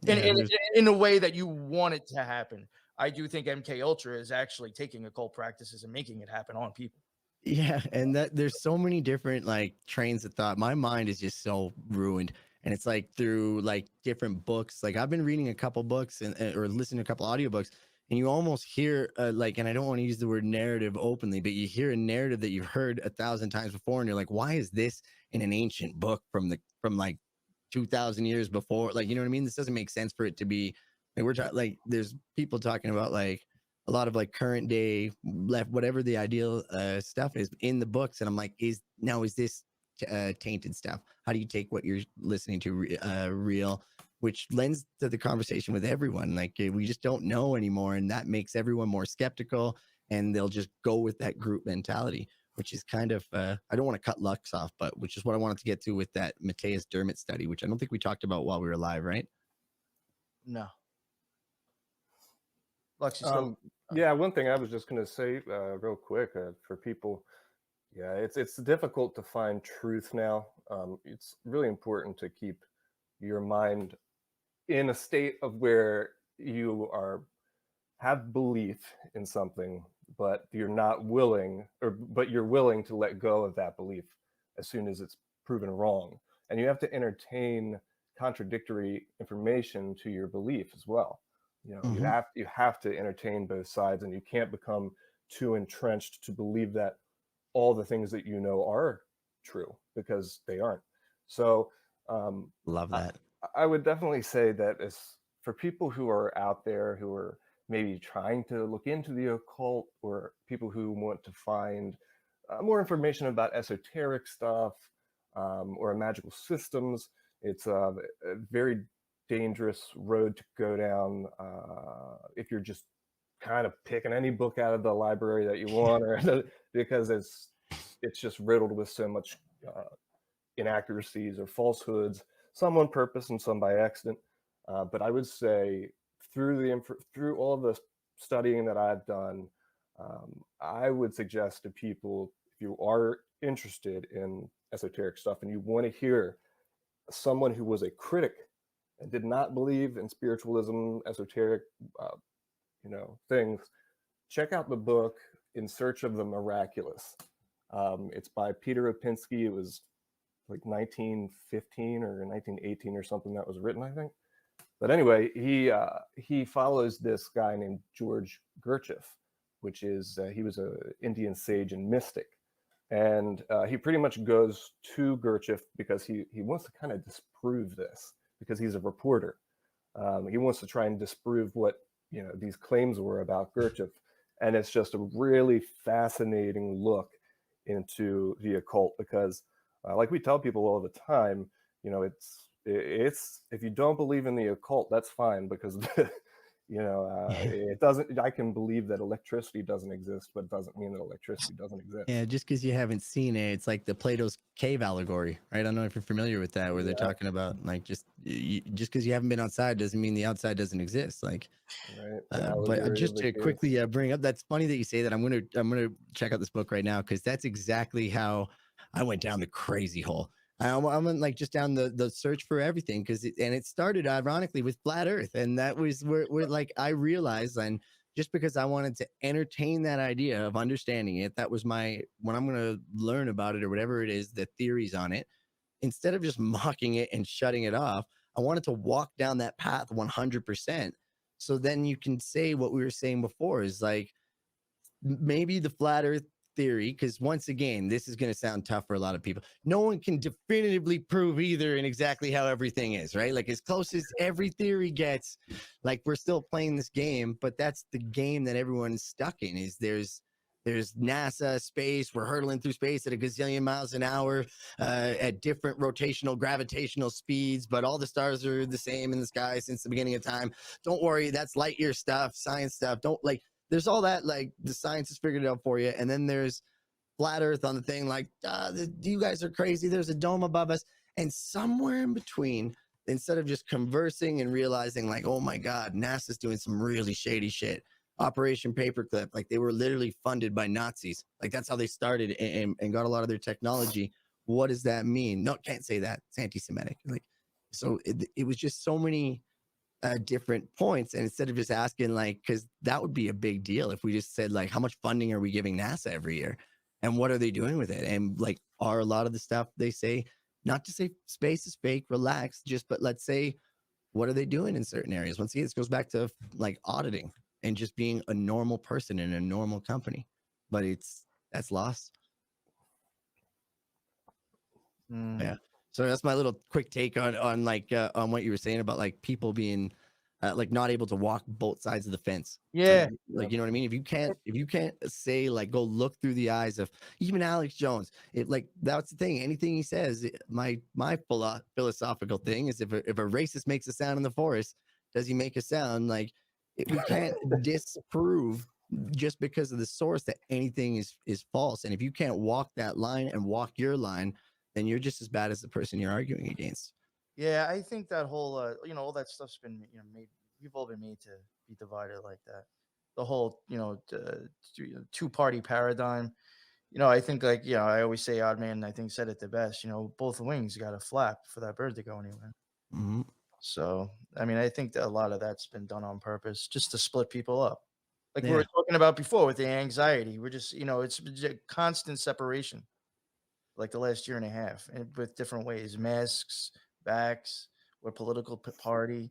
S2: in,
S1: Yeah.
S2: in in a way that you want it to happen. I do think MK Ultra is actually taking occult practices and making it happen on people.
S1: Yeah, and that there's so many different like trains of thought. My mind is just so ruined, and it's like through like different books. Like I've been reading a couple books and or listening to a couple audiobooks, and you almost hear like, and I don't want to use the word narrative openly, but you hear a narrative that you've heard 1,000 times before, and you're like, why is this in an ancient book from like 2,000 years before? Like, you know what I mean? This doesn't make sense for it to be like, we're talking like, there's people talking about like a lot of like current day left, whatever the ideal stuff is in the books, and I'm like, is this tainted stuff? How do you take what you're listening to real? Which lends to the conversation with everyone. Like, we just don't know anymore, and that makes everyone more skeptical, and they'll just go with that group mentality, which is kind of I don't want to cut Luxe off, but which is what I wanted to get to with that Matthias Dermott study, which I don't think we talked about while we were live, right?
S2: No. Luxe, you still...
S3: Yeah, one thing I was just going to say real quick for people, yeah, it's difficult to find truth now. It's really important to keep your mind in a state of where you have belief in something, but you're not willing, but you're willing to let go of that belief as soon as it's proven wrong. And you have to entertain contradictory information to your belief as well. You know, you have to entertain both sides, and you can't become too entrenched to believe that all the things that you know are true, because they aren't. So
S1: love that.
S3: I would definitely say that as for people who are out there who are maybe trying to look into the occult, or people who want to find more information about esoteric stuff or magical systems, it's a very dangerous road to go down if you're just kind of picking any book out of the library that you want, or because it's just riddled with so much inaccuracies or falsehoods, some on purpose and some by accident. But I would say through all the studying that I've done, I would suggest to people, if you are interested in esoteric stuff and you want to hear someone who was a critic and did not believe in spiritualism, esoteric, things, check out the book In Search of the Miraculous. It's by Peter Opinski. It was like 1915 or 1918 or something that was written, I think. But anyway, he follows this guy named George Gurdjieff, which is he was an Indian sage and mystic, and he pretty much goes to Gurdjieff because he wants to kind of disprove this, because he's a reporter. He wants to try and disprove what these claims were about Gurdjieff, and it's just a really fascinating look into the occult, because like we tell people all the time, it's if you don't believe in the occult, that's fine, because it doesn't. I can believe that electricity doesn't exist, but it doesn't mean that electricity doesn't exist.
S1: Yeah, just because you haven't seen it, it's like the Plato's cave allegory, right? I don't know if you're familiar with that, where they're talking about like just because you haven't been outside doesn't mean the outside doesn't exist. Like,
S3: right.
S1: But just to quickly bring up, that's funny that you say that. I'm gonna check out this book right now, because that's exactly how I went down the crazy hole. I went like just down the search for everything, because it started ironically with flat Earth, and that was where like I realized, and just because I wanted to entertain that idea of understanding it, that was when I'm going to learn about it or whatever it is, the theories on it, instead of just mocking it and shutting it off, I wanted to walk down that path 100%. So then you can say what we were saying before is like maybe the flat Earth theory, because once again, this is going to sound tough for a lot of people. No one can definitively prove either in exactly how everything is, right? Like, as close as every theory gets, like, we're still playing this game, but that's the game that everyone's stuck in. Is there's NASA, space, we're hurtling through space at a gazillion miles an hour at different rotational gravitational speeds, but all the stars are the same in the sky since the beginning of time. Don't worry, that's light year stuff, science stuff. There's all that, like, the science has figured it out for you. And then there's flat Earth on the thing, like, you guys are crazy. There's a dome above us. And somewhere in between, instead of just conversing and realizing, like, oh my God, NASA's doing some really shady shit. Operation Paperclip, like, they were literally funded by Nazis. Like, that's how they started and got a lot of their technology. What does that mean? No, can't say that. It's anti-Semitic. Like, so it was just so many different points, and instead of just asking, like, because that would be a big deal if we just said, like, how much funding are we giving NASA every year, and what are they doing with it, and like, are a lot of the stuff they say, not to say space is fake, relax, but let's say, what are they doing in certain areas? Once again, this goes back to like auditing. and just being a normal person in a normal company. But that's lost. Yeah. So that's my little quick take on what you were saying about like people being like not able to walk both sides of the fence.
S2: Yeah.
S1: Like you know what I mean? If you can't say like go look through the eyes of even Alex Jones, like that's the thing. Anything he says, my philosophical thing is if a racist makes a sound in the forest, does he make a sound? Like we can't disprove just because of the source that anything is false. And if you can't walk that line and walk your line, then you're just as bad as the person you're arguing against.
S2: Yeah, I think that whole, all that stuff's been, made. We've all been made to be divided like that. The whole, two-party paradigm. I think like, I always say Odd Man, I think said it the best. Both wings got to flap for that bird to go anywhere.
S1: Mm-hmm.
S2: So, I mean, I think that a lot of that's been done on purpose, just to split people up. Like we were talking about before with the anxiety. We're just, it's a constant separation. Like the last year and a half, and with different ways, masks, backs, or political party,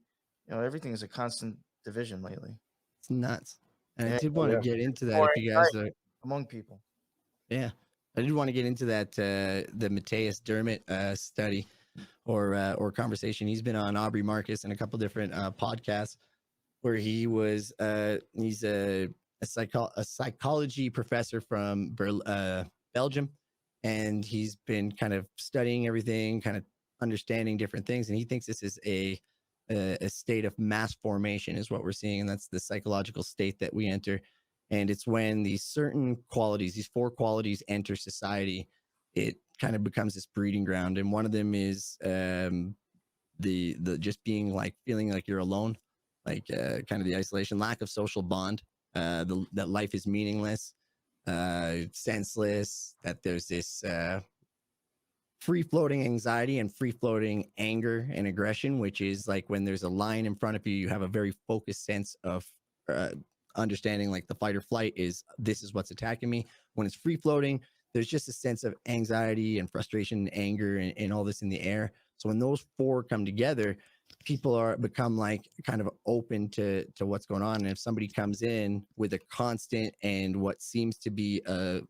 S2: everything is a constant division lately.
S1: It's nuts. And I did want to get into that if you guys are
S2: among people.
S1: Yeah, I did want to get into that the Mateus Dermott study or conversation. He's been on Aubrey Marcus and a couple different podcasts where he was he's a psychology professor from Belgium. And he's been kind of studying everything, kind of understanding different things. And he thinks this is a state of mass formation is what we're seeing. And that's the psychological state that we enter. And it's when these certain qualities, these 4 qualities enter society, it kind of becomes this breeding ground. And one of them is the just being like feeling like you're alone, like kind of the isolation, lack of social bond, that life is meaningless, senseless, that there's this free-floating anxiety and free-floating anger and aggression, which is like when there's a lion in front of you, you have a very focused sense of understanding like the fight or flight is this is what's attacking me. When it's free-floating, there's just a sense of anxiety and frustration and anger and all this in the air. So when those 4 come together, people become like kind of open to what's going on. And if somebody comes in with a constant and what seems to be a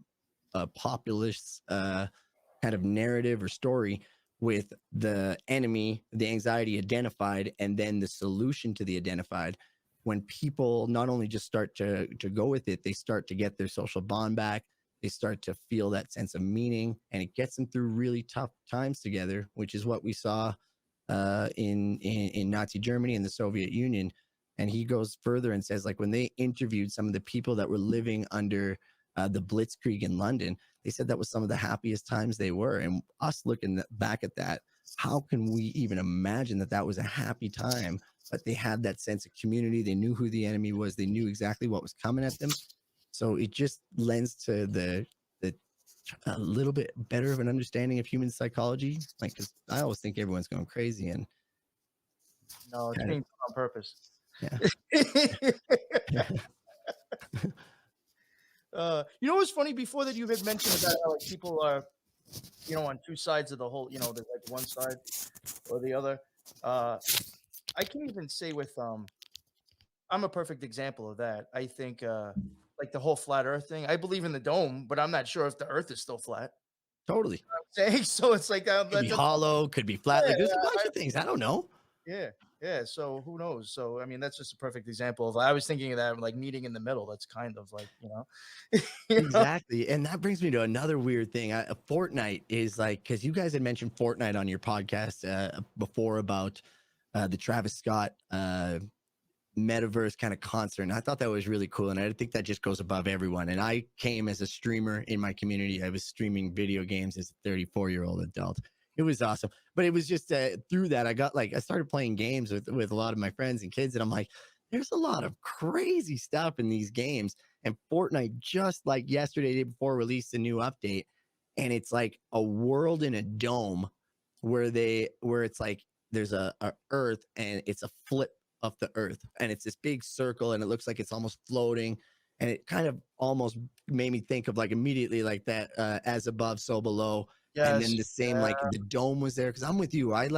S1: populist kind of narrative or story with the enemy, the anxiety identified, and then the solution to the identified, when people not only just start to go with it, they start to get their social bond back. They start to feel that sense of meaning, and it gets them through really tough times together, which is what we saw in Nazi Germany and the Soviet Union. And he goes further and says, like, when they interviewed some of the people that were living under the Blitzkrieg in London, they said that was some of the happiest times they were. And us looking back at that, how can we even imagine that that was a happy time? But they had that sense of community. They knew who the enemy was. They knew exactly what was coming at them. So it just lends to the a little bit better of an understanding of human psychology. Like, because I always think everyone's going crazy, and
S2: no, it's being done on purpose.
S1: Yeah.
S2: What's funny before that you had mentioned about how like people are, on 2 sides of the whole, there's like one side or the other. I can even say with I'm a perfect example of that. I think like the whole flat earth thing. I believe in the dome, but I'm not sure if the earth is still flat.
S1: Totally.
S2: You know what I'm saying? So it's like
S1: could be hollow, could be flat. Like there's a bunch of things. I don't know.
S2: Yeah. So who knows? So I mean, that's just a perfect example of. I was thinking of that like meeting in the middle. That's kind of like
S1: Exactly. And that brings me to another weird thing. Fortnite is like, because you guys had mentioned Fortnite on your podcast before about the Travis Scott metaverse kind of concert. And I thought that was really cool. And I think that just goes above everyone. And I came as a streamer in my community. I was streaming video games as a 34-year-old adult. It was awesome. But it was just through that, I started playing games with a lot of my friends and kids. And I'm like, there's a lot of crazy stuff in these games. And Fortnite, just like yesterday, day before, released a new update. And it's like a world in a dome where it's like there's a earth and it's a flip of the earth. And it's this big circle and it looks like it's almost floating. And it kind of almost made me think of like immediately like that as above, so below. Yes, and then the same, like the dome was there. Cause I'm with you. I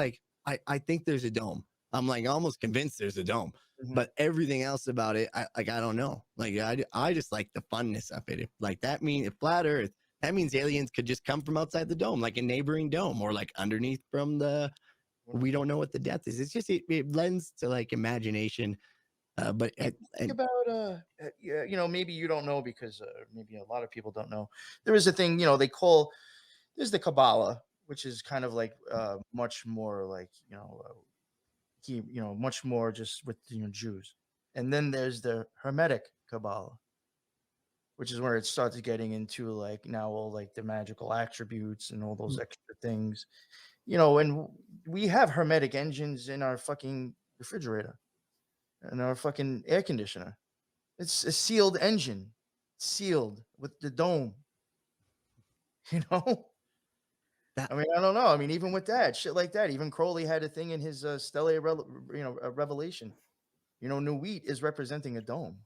S1: think there's a dome. I'm like almost convinced there's a dome. But everything else about it, I don't know. Like I just like the funness of it. If like that means if flat Earth, that means aliens could just come from outside the dome, like a neighboring dome, or like underneath from the. We don't know what the depth is. It's just it lends to like imagination. But
S2: Think about yeah, you know, maybe you don't know because maybe a lot of people don't know. There is a thing, you know, they call there's the Kabbalah, which is kind of like much more like you know, much more just with Jews, and then there's the Hermetic Kabbalah, which is where it starts getting into like now all like the magical attributes and all those extra things, you know. And we have hermetic engines in our fucking refrigerator and our fucking air conditioner. It's a sealed engine, sealed with the dome. You know,
S1: that
S2: I mean, I don't know. I mean, even with that shit like that, even Crowley had a thing in his Revelation. You know, new wheat is representing a dome.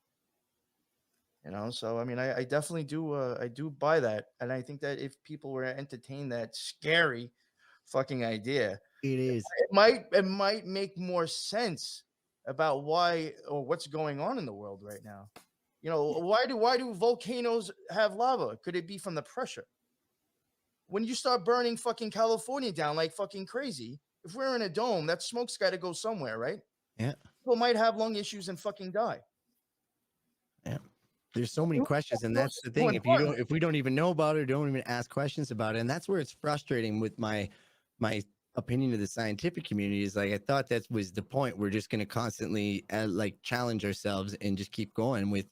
S2: You know, so I mean, I definitely do. I do buy that, and I think that if people were to entertain that scary fucking idea,
S1: it is.
S2: it might make more sense about why or what's going on in the world right now. You know, why do volcanoes have lava? Could it be from the pressure? When you start burning fucking California down like fucking crazy, if we're in a dome, that smoke's got to go somewhere, right?
S1: Yeah.
S2: People might have lung issues and fucking die.
S1: Yeah. There's so many questions, and that's the thing. If we don't even know about it, or don't even ask questions about it, and that's where it's frustrating with my opinion of the scientific community is like I thought that was the point. We're just going to constantly like challenge ourselves and just keep going with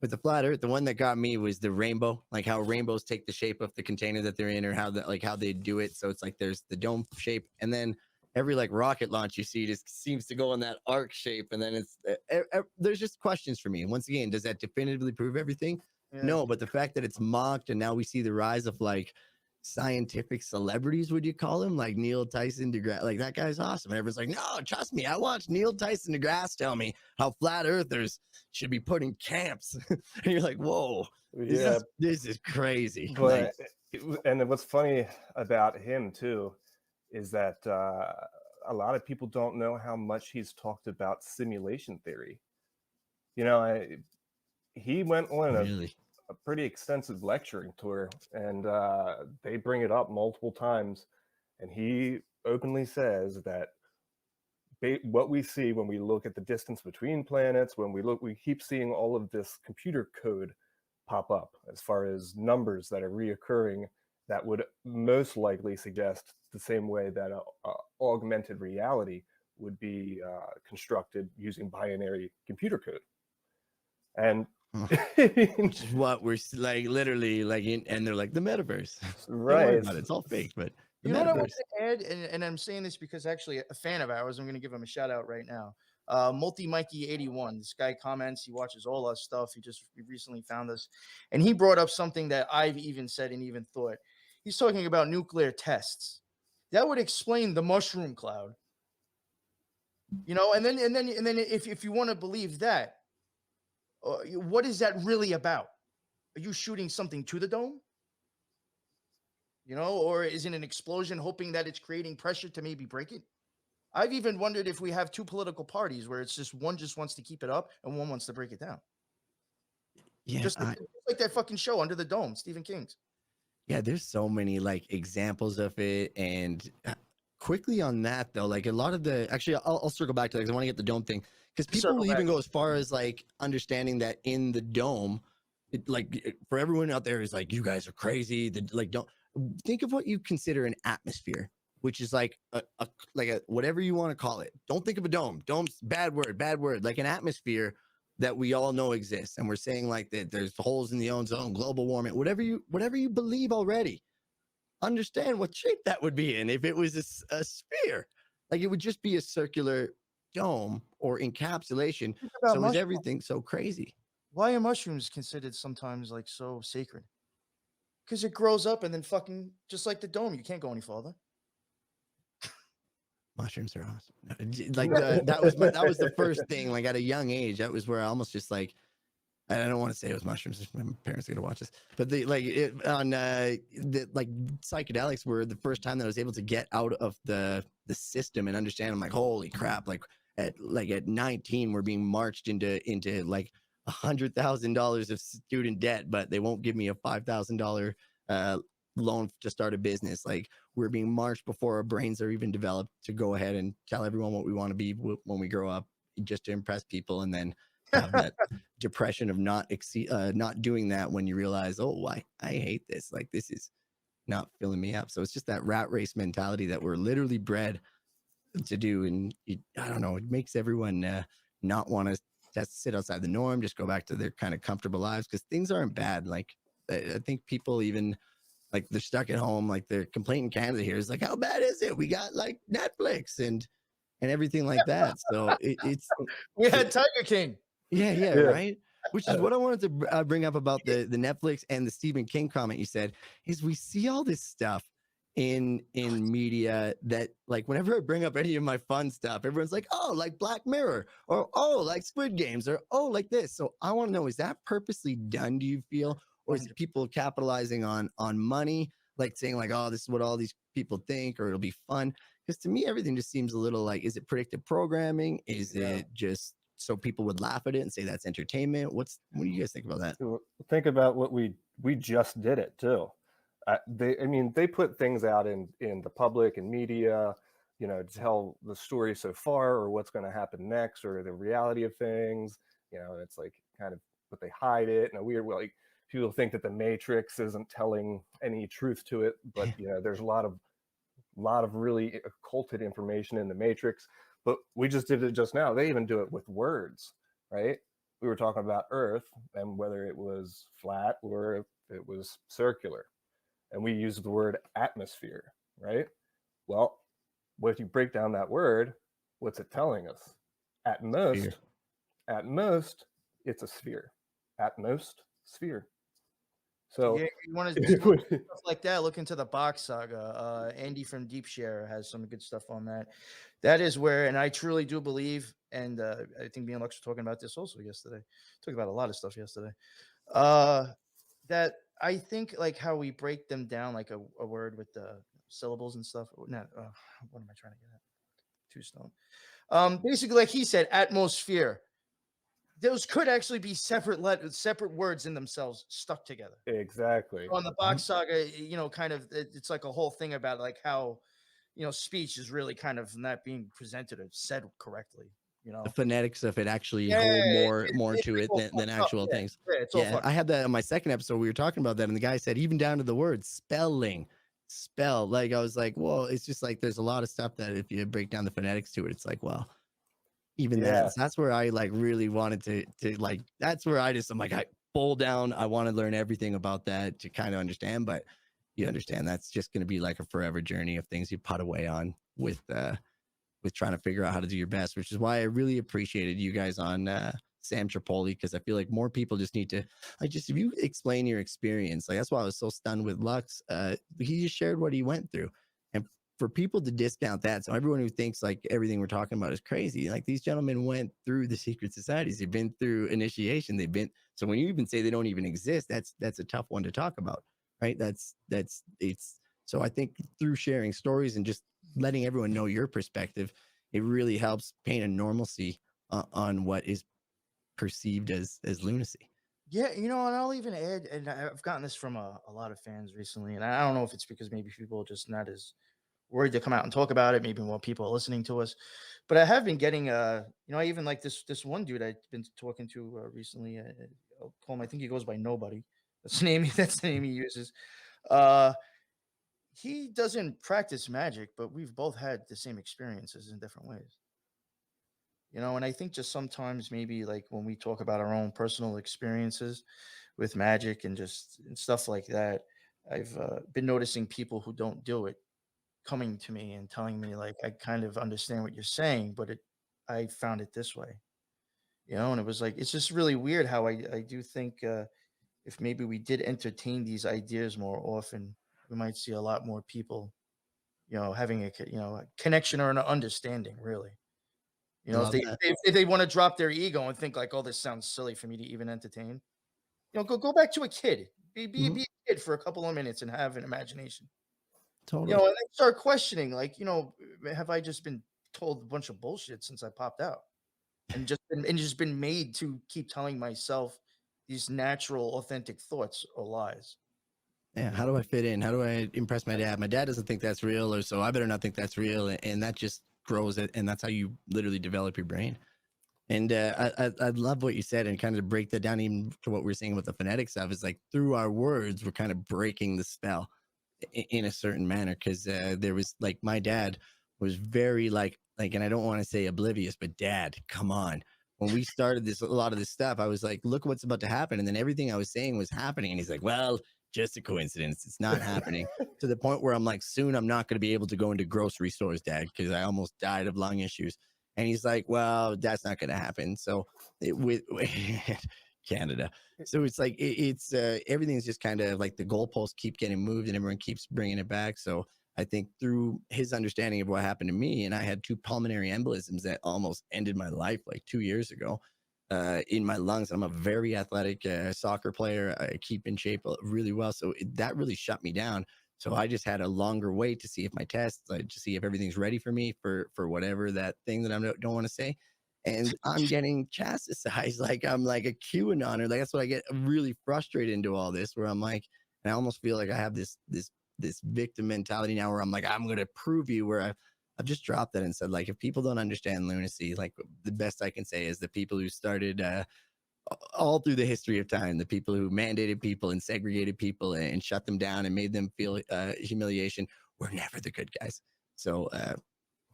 S1: the flat Earth. The one that got me was the rainbow, like how rainbows take the shape of the container that they're in, or how they do it. So it's like there's the dome shape, and then every like rocket launch you see just seems to go in that arc shape, and then it's there's just questions for me. Once again, does that definitively prove everything?
S2: Yeah.
S1: No, but the fact that it's mocked, and now we see the rise of like scientific celebrities, would you call him, like Neil Tyson deGrasse, like that guy's awesome, and everyone's like, no, trust me, I watched Neil Tyson deGrasse tell me how flat earthers should be put in camps. And you're like, whoa, this is crazy.
S3: But and what's funny about him too is that a lot of people don't know how much he's talked about simulation theory. You know, he went on a pretty extensive lecturing tour, and they bring it up multiple times, and he openly says that what we see when we look at the distance between planets, when we keep seeing all of this computer code pop up as far as numbers that are reoccurring that would most likely suggest the same way that augmented reality would be constructed using binary computer code. And
S1: which is what we're like literally like and they're like the metaverse.
S3: Right.
S1: It's all fake, but
S2: you know what I wanted to add, and I'm saying this because actually a fan of ours, I'm going to give him a shout out right now. Multi Mikey 81. This guy comments, he watches all our stuff. He recently found us, and he brought up something that I've even said and even thought. He's talking about nuclear tests. That would explain the mushroom cloud. You know, and then if you want to believe that, what is that really about? Are you shooting something to the dome? You know, or is it an explosion hoping that it's creating pressure to maybe break it? I've even wondered if we have two political parties where it's just one just wants to keep it up and one wants to break it down.
S1: Yeah,
S2: just like that fucking show Under the Dome, Stephen King's.
S1: Yeah, there's so many like examples of it. And quickly on that though, like a lot of the actually I'll circle back to that because I want to get the dome thing, because people will even go as far as like understanding that in the dome, like for everyone out there is like, you guys are crazy. Like don't think of what you consider an atmosphere, which is like a whatever you want to call it. Don't think of a dome. Dome's bad word. Like an atmosphere that we all know exists, and we're saying like that there's holes in the ozone, global warming, whatever you believe already. Understand what shape that would be in. If it was a sphere, like it would just be a circular dome or encapsulation. So is everything so crazy?
S2: Why are mushrooms considered sometimes like so sacred? Because it grows up and then fucking just like the dome, you can't go any farther.
S1: Mushrooms are awesome. Like that was the first thing. Like at a young age, that was where I almost just like, I don't want to say it was mushrooms. My parents are gonna watch this, but the psychedelics were the first time that I was able to get out of the the system and understand. I'm like, holy crap! At 19, we're being marched into like $100,000 of student debt, but they won't give me a $5,000 loan to start a business. Like, we're being marched before our brains are even developed to go ahead and tell everyone what we want to be when we grow up, just to impress people, and then have that depression of not doing that when you realize, oh, I hate this. Like, this is not filling me up. So it's just that rat race mentality that we're literally bred to do. And I don't know, it makes everyone not want to sit outside the norm, just go back to their kind of comfortable lives, because things aren't bad. Like, I think people even, like, they're stuck at home. Like, their complaint in Canada here is like, how bad is it? We got like Netflix and everything like that. So
S2: we had Tiger King.
S1: Yeah, right. Which is what I wanted to bring up about the Netflix and the Stephen King comment you said, is we see all this stuff in media that, like, whenever I bring up any of my fun stuff, everyone's like, oh, like Black Mirror, or oh, like Squid Games, or oh, like this. So I want to know, is that purposely done, do you feel? Or is it people capitalizing on money, like saying like, oh, this is what all these people think, or it'll be fun? Because to me, everything just seems a little like, is it predictive programming? Is it just so people would laugh at it and say that's entertainment? What do you guys think about that?
S3: Think about what we just did it too. They put things out in the public and media, to tell the story so far, or what's going to happen next, or the reality of things. It's like kind of, but they hide it in a weird way. Like, people think that the Matrix isn't telling any truth to it, but there's a lot of really occulted information in the Matrix. But we just did it just now. They even do it with words, right? We were talking about Earth and whether it was flat or if it was circular. And we used the word atmosphere, right? Well, if you break down that word, what's it telling us? At most, it's a sphere. At most, sphere. So
S2: yeah, you want to do stuff like that, look into the Box Saga. Andy from Deep Share has some good stuff on that. That is where, and I truly do believe, and I think me and Luxe were talking about this also yesterday. Talked about a lot of stuff yesterday. That I think, like, how we break them down, like a word with the syllables and stuff. Not, what am I trying to get at? Two stone. Basically, like he said, atmosphere. Those could actually be separate words in themselves stuck together.
S3: Exactly.
S2: So on the Box Saga, kind of, it's like a whole thing about like how, speech is really kind of not being presented or said correctly.
S1: The phonetics of it actually hold more to it than actual things. Yeah, I had that on my second episode. We were talking about that, and the guy said even down to the word spelling. Like, I was like, well, it's just like there's a lot of stuff that if you break down the phonetics to it, it's like, well, even that's where I like really wanted to like, that's where I'm like, I pull down. I want to learn everything about that to kind of understand, but you understand that's just going to be like a forever journey of things you put away on with trying to figure out how to do your best, which is why I really appreciated you guys on Sam Tripoli, because I feel like more people just need to, like, just if you explain your experience, like, that's why I was so stunned with Luxe. He just shared what he went through, and for people to discount that, so everyone who thinks like everything we're talking about is crazy, like, these gentlemen went through the secret societies, they've been through initiation, so when you even say they don't even exist, that's a tough one to talk about, right? So I think through sharing stories and just letting everyone know your perspective, it really helps paint a normalcy on what is perceived as lunacy.
S2: Yeah, and I'll even add, and I've gotten this from a lot of fans recently, and I don't know if it's because maybe people are just not as worried to come out and talk about it, maybe more people are listening to us, but I have been getting, I even like this one dude I've been talking to recently. I'll call him, I think he goes by Nobody. That's the name he uses. He doesn't practice magic, but we've both had the same experiences in different ways. And I think just sometimes maybe like when we talk about our own personal experiences with magic and stuff like that, I've been noticing people who don't do it coming to me and telling me like, I kind of understand what you're saying, but I found it this way, and it was like, it's just really weird how I do think if maybe we did entertain these ideas more often, we might see a lot more people, having a connection or an understanding, really. If they want to drop their ego and think like, oh, this sounds silly for me to even entertain, go back to a kid. Be a kid for a couple of minutes and have an imagination.
S1: Totally.
S2: You know, and then start questioning, like, you know, have I just been told a bunch of bullshit since I popped out, and just been made to keep telling myself these natural, authentic thoughts or lies?
S1: Yeah, how do I fit in? How do I impress my dad? My dad doesn't think that's real, or so I better not think that's real, and that just grows it, and that's how you literally develop your brain. And I love what you said, and kind of break that down even to what we're saying about the phonetic stuff is like through our words, we're kind of breaking the spell in a certain manner. Because there was like my dad was very like, and I don't want to say oblivious, but dad, come on. When we started a lot of this stuff, I was like, look what's about to happen, and then everything I was saying was happening, and he's like, well, just a coincidence, it's not happening. To the point where I'm like, soon I'm not going to be able to go into grocery stores, dad, because I almost died of lung issues. And he's like, well, that's not going to happen. So with Canada. So it's like, it's everything's just kind of like the goalposts keep getting moved and everyone keeps bringing it back. So I think through his understanding of what happened to me, and I had 2 pulmonary embolisms that almost ended my life like 2 years ago in my lungs. I'm a very athletic soccer player. I keep in shape really well. So that really shut me down. So I just had a longer wait to see if my tests, like, to see if everything's ready for me for whatever that thing that I don't want to say. And I'm getting chastised like I'm like a QAnoner. Like that's what I get really frustrated into all this, where I'm like, and I almost feel like I have this victim mentality now, where I'm like, I'm gonna prove you. Where I've just dropped that and said, like, if people don't understand lunacy, like the best I can say is the people who started all through the history of time, the people who mandated people and segregated people and shut them down and made them feel humiliation were never the good guys. So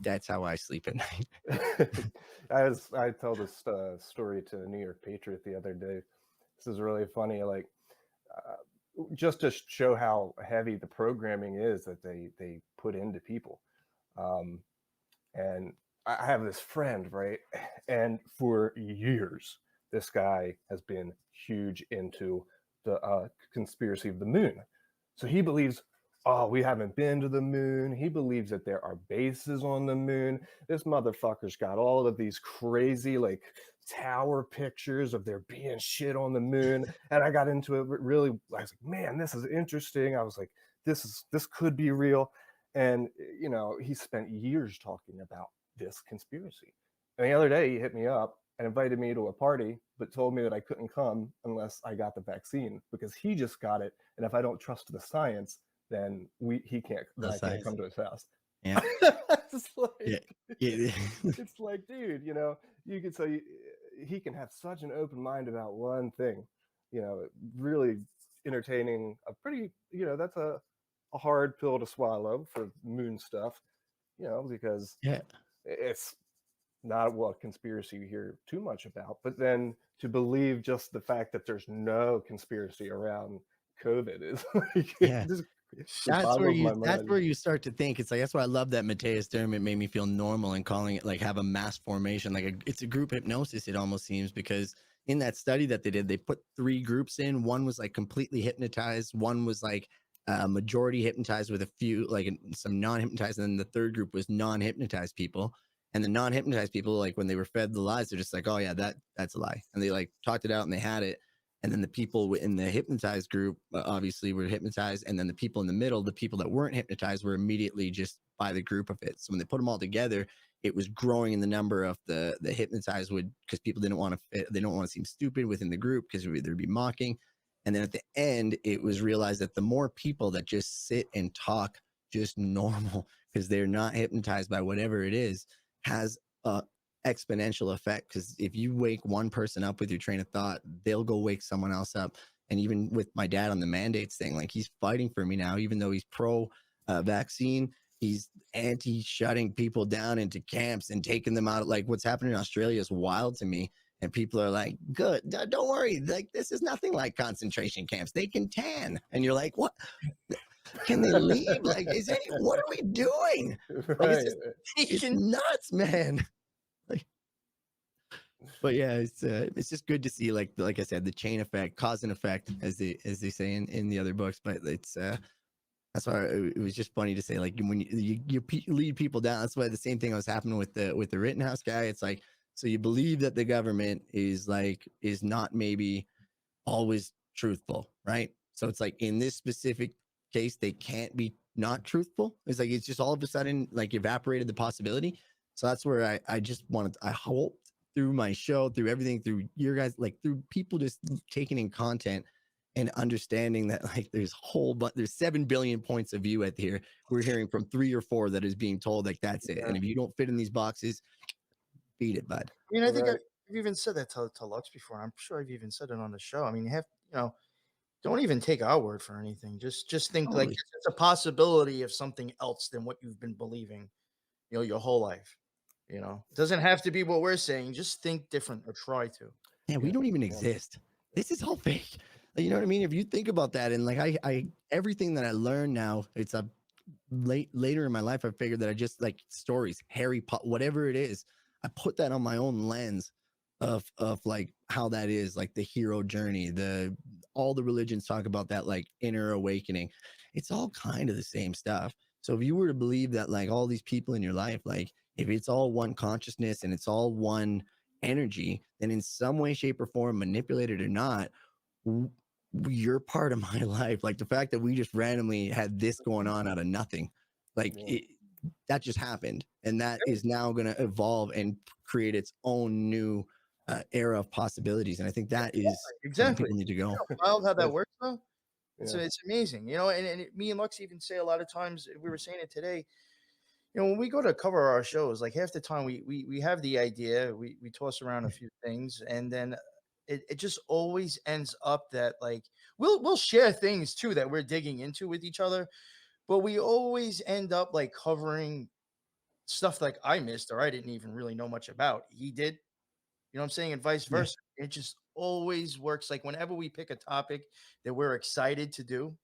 S1: that's how I sleep at night.
S3: I tell this story to a New York Patriot the other day. This is really funny. Like, just to show how heavy the programming is that they put into people. And I have this friend, right? And for years, this guy has been huge into the conspiracy of the moon. So he believes, oh, we haven't been to the moon. He believes that there are bases on the moon. This motherfucker's got all of these crazy, like, tower pictures of there being shit on the moon. And I got into it really. I was like, man, this is interesting. I was like, this could be real. And you know, he spent years talking about this conspiracy. And the other day, he hit me up and invited me to a party, but told me that I couldn't come unless I got the vaccine because he just got it. And if I don't trust the science, then I can't come to his house.
S1: Yeah.
S3: It's like,
S1: Yeah. Yeah.
S3: it's like, dude, you know, you could say he can have such an open mind about one thing, you know, really entertaining a pretty, you know, that's a hard pill to swallow for moon stuff, you know, because
S1: Yeah.
S3: it's not what conspiracy you hear too much about. But then to believe just the fact that there's no conspiracy around COVID is like,
S1: Yeah.
S3: just
S1: That's where
S3: boggles my mind.
S1: you start to think. It's like, that's why I love that Mateus Dermott made me feel normal and calling it like have a mass formation. Like it's a group hypnosis, it almost seems, because in that study that they did, they put 3 groups in. One was like completely hypnotized, one was like majority hypnotized with a few like some non-hypnotized, and then the third group was non-hypnotized people. And the non-hypnotized people, like when they were fed the lies, they're just like, oh yeah, that's a lie. And they like talked it out and they had it. And then the people in the hypnotized group obviously were hypnotized. And then the people in the middle, the people that weren't hypnotized, were immediately just by the group of it. So when they put them all together, it was growing in the number of the hypnotized would, because people didn't want to fit, they don't want to seem stupid within the group because there'd be mocking. And then at the end, it was realized that the more people that just sit and talk just normal because they're not hypnotized by whatever it is, has a exponential effect. Because if you wake one person up with your train of thought, they'll go wake someone else up. And even with my dad on the mandates thing, like he's fighting for me now, even though he's pro vaccine, he's anti shutting people down into camps and taking them out. Like what's happening in Australia is wild to me. And people are like, good, don't worry. Like this is nothing like concentration camps. They can tan. And you're like, what? Can they leave? Like, what are we doing? Like,
S3: Right.
S1: it's nuts, man. Like, but yeah, it's just good to see, like I said, the chain effect, cause and effect, as they say in the other books. But it's that's why it was just funny to say, like, when you lead people down. That's why the same thing was happening with the Rittenhouse guy. It's like, so you believe that the government is not maybe always truthful, right? So it's like in this specific case, they can't be not truthful. It's like it's just all of a sudden like evaporated the possibility. So that's where I just wanted, I hope through my show, through everything, through your guys, like through people just taking in content and understanding that like there's there's 7 billion points of view at here. We're hearing from 3 or 4 that is being told like that's it. And if you don't fit in these boxes, beat it, bud.
S2: I mean, I think I've even said that to Lux before. And I'm sure I've even said it on the show. I mean, don't even take our word for anything. Just think like it's a possibility of something else than what you've been believing, your whole life. It doesn't have to be what we're saying. Just think different or try to.
S1: Yeah, we don't even exist. This is all fake. You know what I mean? If you think about that, and like I everything that I learned now, it's a later in my life, I figured that I just like stories, Harry Potter, whatever it is, I put that on my own lens of like how that is, like the hero journey, all the religions talk about that like inner awakening. It's all kind of the same stuff. So if you were to believe that like all these people in your life, like if it's all one consciousness and it's all one energy, then in some way, shape, or form, manipulated or not, you're part of my life. Like the fact that we just randomly had this going on out of nothing, like that just happened, and that is now going to evolve and create its own new era of possibilities. And I think that is
S2: exactly
S1: people need to go.
S2: Wild how that works though. So it's amazing, and me and Lux even say a lot of times, we were saying it today, when we go to cover our shows, like half the time we have the idea, we toss around a few things, and then it just always ends up that like we'll share things too that we're digging into with each other, but we always end up like covering stuff like I missed or I didn't even really know much about. He did, what I'm saying, and vice versa. It just always works. Like whenever we pick a topic that we're excited to do,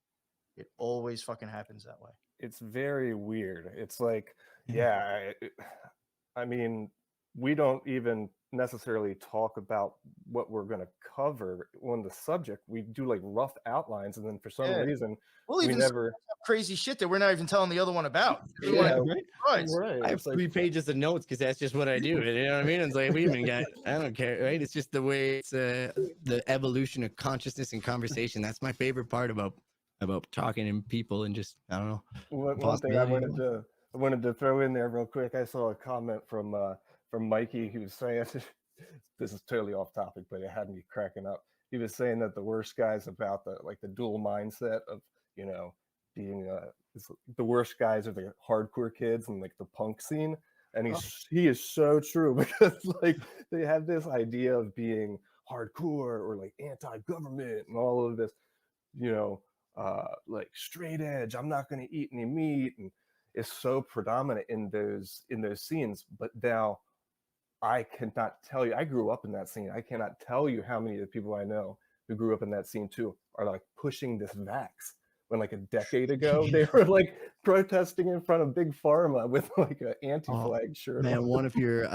S2: it always fucking happens that way.
S3: It's very weird. It's like, I mean, we don't even necessarily talk about what we're going to cover on the subject. We do like rough outlines, and then for some reason
S2: we never crazy shit that we're not even telling the other one about.
S1: Right. I have 3 pages of notes because that's just what I do. You know what I mean? It's like we even got, I don't care, right? It's just the way it's the evolution of consciousness and conversation. That's my favorite part about talking to people, and just I don't know.
S3: One thing I wanted to throw in there real quick. I saw a comment from Mikey. He was saying, this is totally off topic, but it had me cracking up. He was saying that the worst guys about the dual mindset of being the worst guys are the hardcore kids and like the punk scene, and he is so true, because like they have this idea of being hardcore or like anti-government and all of this, like straight edge, I'm not going to eat any meat, and it's so predominant in those scenes. But now I cannot tell you, I grew up in that scene. I cannot tell you how many of the people I know who grew up in that scene too are like pushing this vax, when like a decade ago they were like protesting in front of Big Pharma with like an anti-flag shirt.
S1: Man, one of your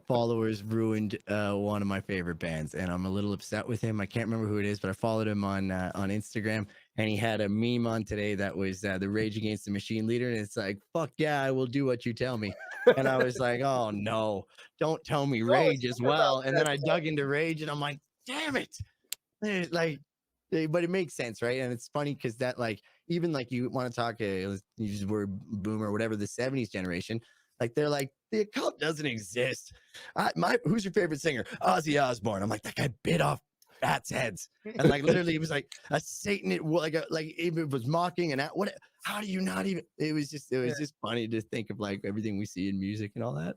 S1: followers ruined one of my favorite bands, and I'm a little upset with him. I can't remember who it is, but I followed him on Instagram, and he had a meme on today that was the Rage Against the Machine leader, and it's like, fuck yeah, I will do what you tell me. And I was like, oh no, don't tell me Rage as well. And then I dug into Rage, and I'm like, damn it. Like, but it makes sense, right? And it's funny because that, like, even like you want to talk, you use the word boomer or whatever, the 70s generation, like they're like, the occult doesn't exist. Who's your favorite singer? Ozzy Osbourne. I'm like, that guy bit off bats' heads, and like literally it was like a Satan, it was mocking, and what? How do you not even? It was just funny to think of like everything we see in music and all that.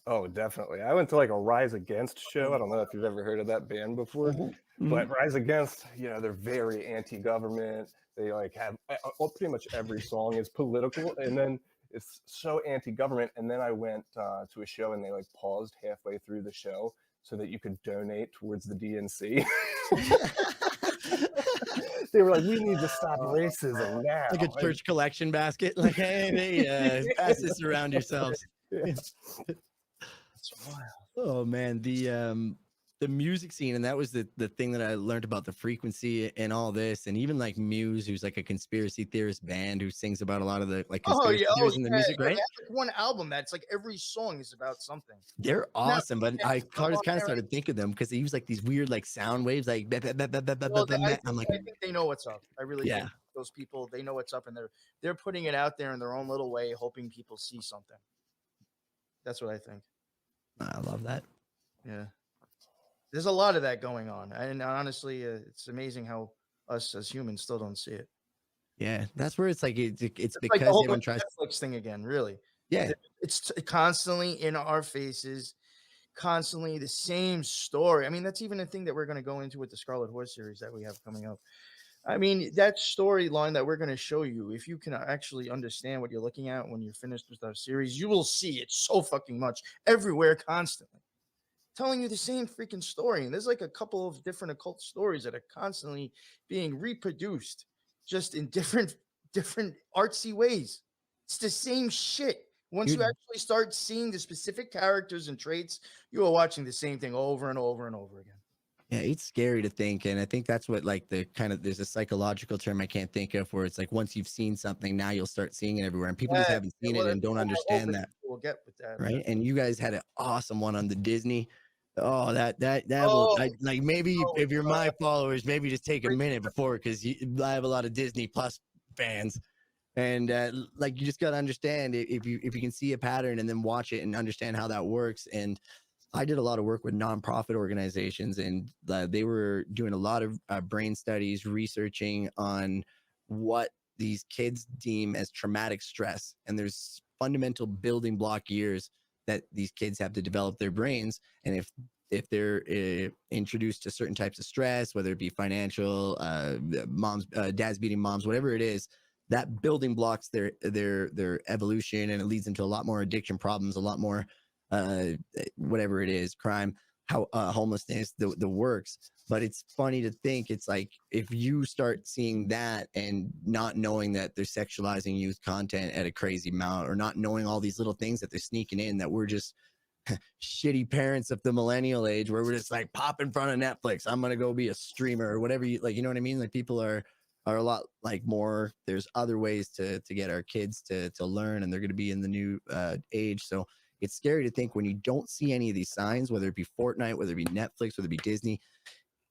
S3: Oh, definitely. I went to like a Rise Against show. I don't know if you've ever heard of that band before, but Rise Against, they're very anti-government. They like have pretty much every song is political, and then it's so anti-government. And then I went to a show, and they like paused halfway through the show so that you could donate towards the DNC. They were like, we need to stop racism now.
S1: Like a church collection basket. Like, hey, pass this around yourselves. Oh man, the music scene, and that was the thing that I learned about the frequency and all this, and even like Muse, who's like a conspiracy theorist band who sings about a lot of the like conspiracy theories in the music, right?
S2: One album that's like every song is about something.
S1: They're awesome, but I kind of started thinking of them because they use like these weird like sound waves, like I'm like,
S2: I think they know what's up. I really think. those people, they know what's up, and they're putting it out there in their own little way, hoping people see something. That's what I think.
S1: I love that.
S2: Yeah. There's a lot of that going on. And honestly, it's amazing how us as humans still don't see it.
S1: Yeah, that's where it's like it's
S2: It's like the
S1: because
S2: whole
S1: everyone tries.
S2: Netflix thing again, really.
S1: Yeah,
S2: It's constantly in our faces, constantly the same story. I mean, that's even a thing that we're going to go into with the Scarlet Horse series that we have coming up. I mean, that storyline that we're going to show you, if you can actually understand what you're looking at when you're finished with our series, you will see it so fucking much everywhere, constantly telling you the same freaking story. And there's like a couple of different occult stories that are constantly being reproduced just in different artsy ways. It's the same shit. Once you
S1: Dude.
S2: actually start seeing the specific characters and traits, you are watching the same thing over and over and over again.
S1: Yeah, it's scary to think, and I think that's what like the kind of there's a psychological term I can't think of where it's like once you've seen something, now you'll start seeing it everywhere, and people just haven't seen it and don't understand that.
S2: We'll get with that,
S1: Right? And you guys had an awesome one on the Disney. Oh, that will
S2: Oh,
S1: like maybe
S2: oh,
S1: if you're my followers, maybe just take a
S2: great.
S1: minute before because I have a lot of Disney Plus fans, and like you just got to understand if you can see a pattern and then watch it and understand how that works. And I did a lot of work with nonprofit organizations, and they were doing a lot of brain studies, researching on what these kids deem as traumatic stress. And there's fundamental building block years that these kids have to develop their brains. And if they're introduced to certain types of stress, whether it be financial, moms, dads beating moms, whatever it is, that building blocks their evolution, and it leads them to a lot more addiction problems, a lot more whatever it is, crime, how homelessness, the works. But it's funny to think it's like if you start seeing that and not knowing that they're sexualizing youth content at a crazy amount, or not knowing all these little things that they're sneaking in, that we're just shitty parents of the millennial age, where we're just like pop in front of Netflix, I'm gonna go be a streamer or whatever, you like, you know what I mean? Like people are a lot like more, there's other ways to get our kids to learn, and they're going to be in the new age. So it's scary to think when you don't see any of these signs, whether it be Fortnite, whether it be Netflix, whether it be Disney,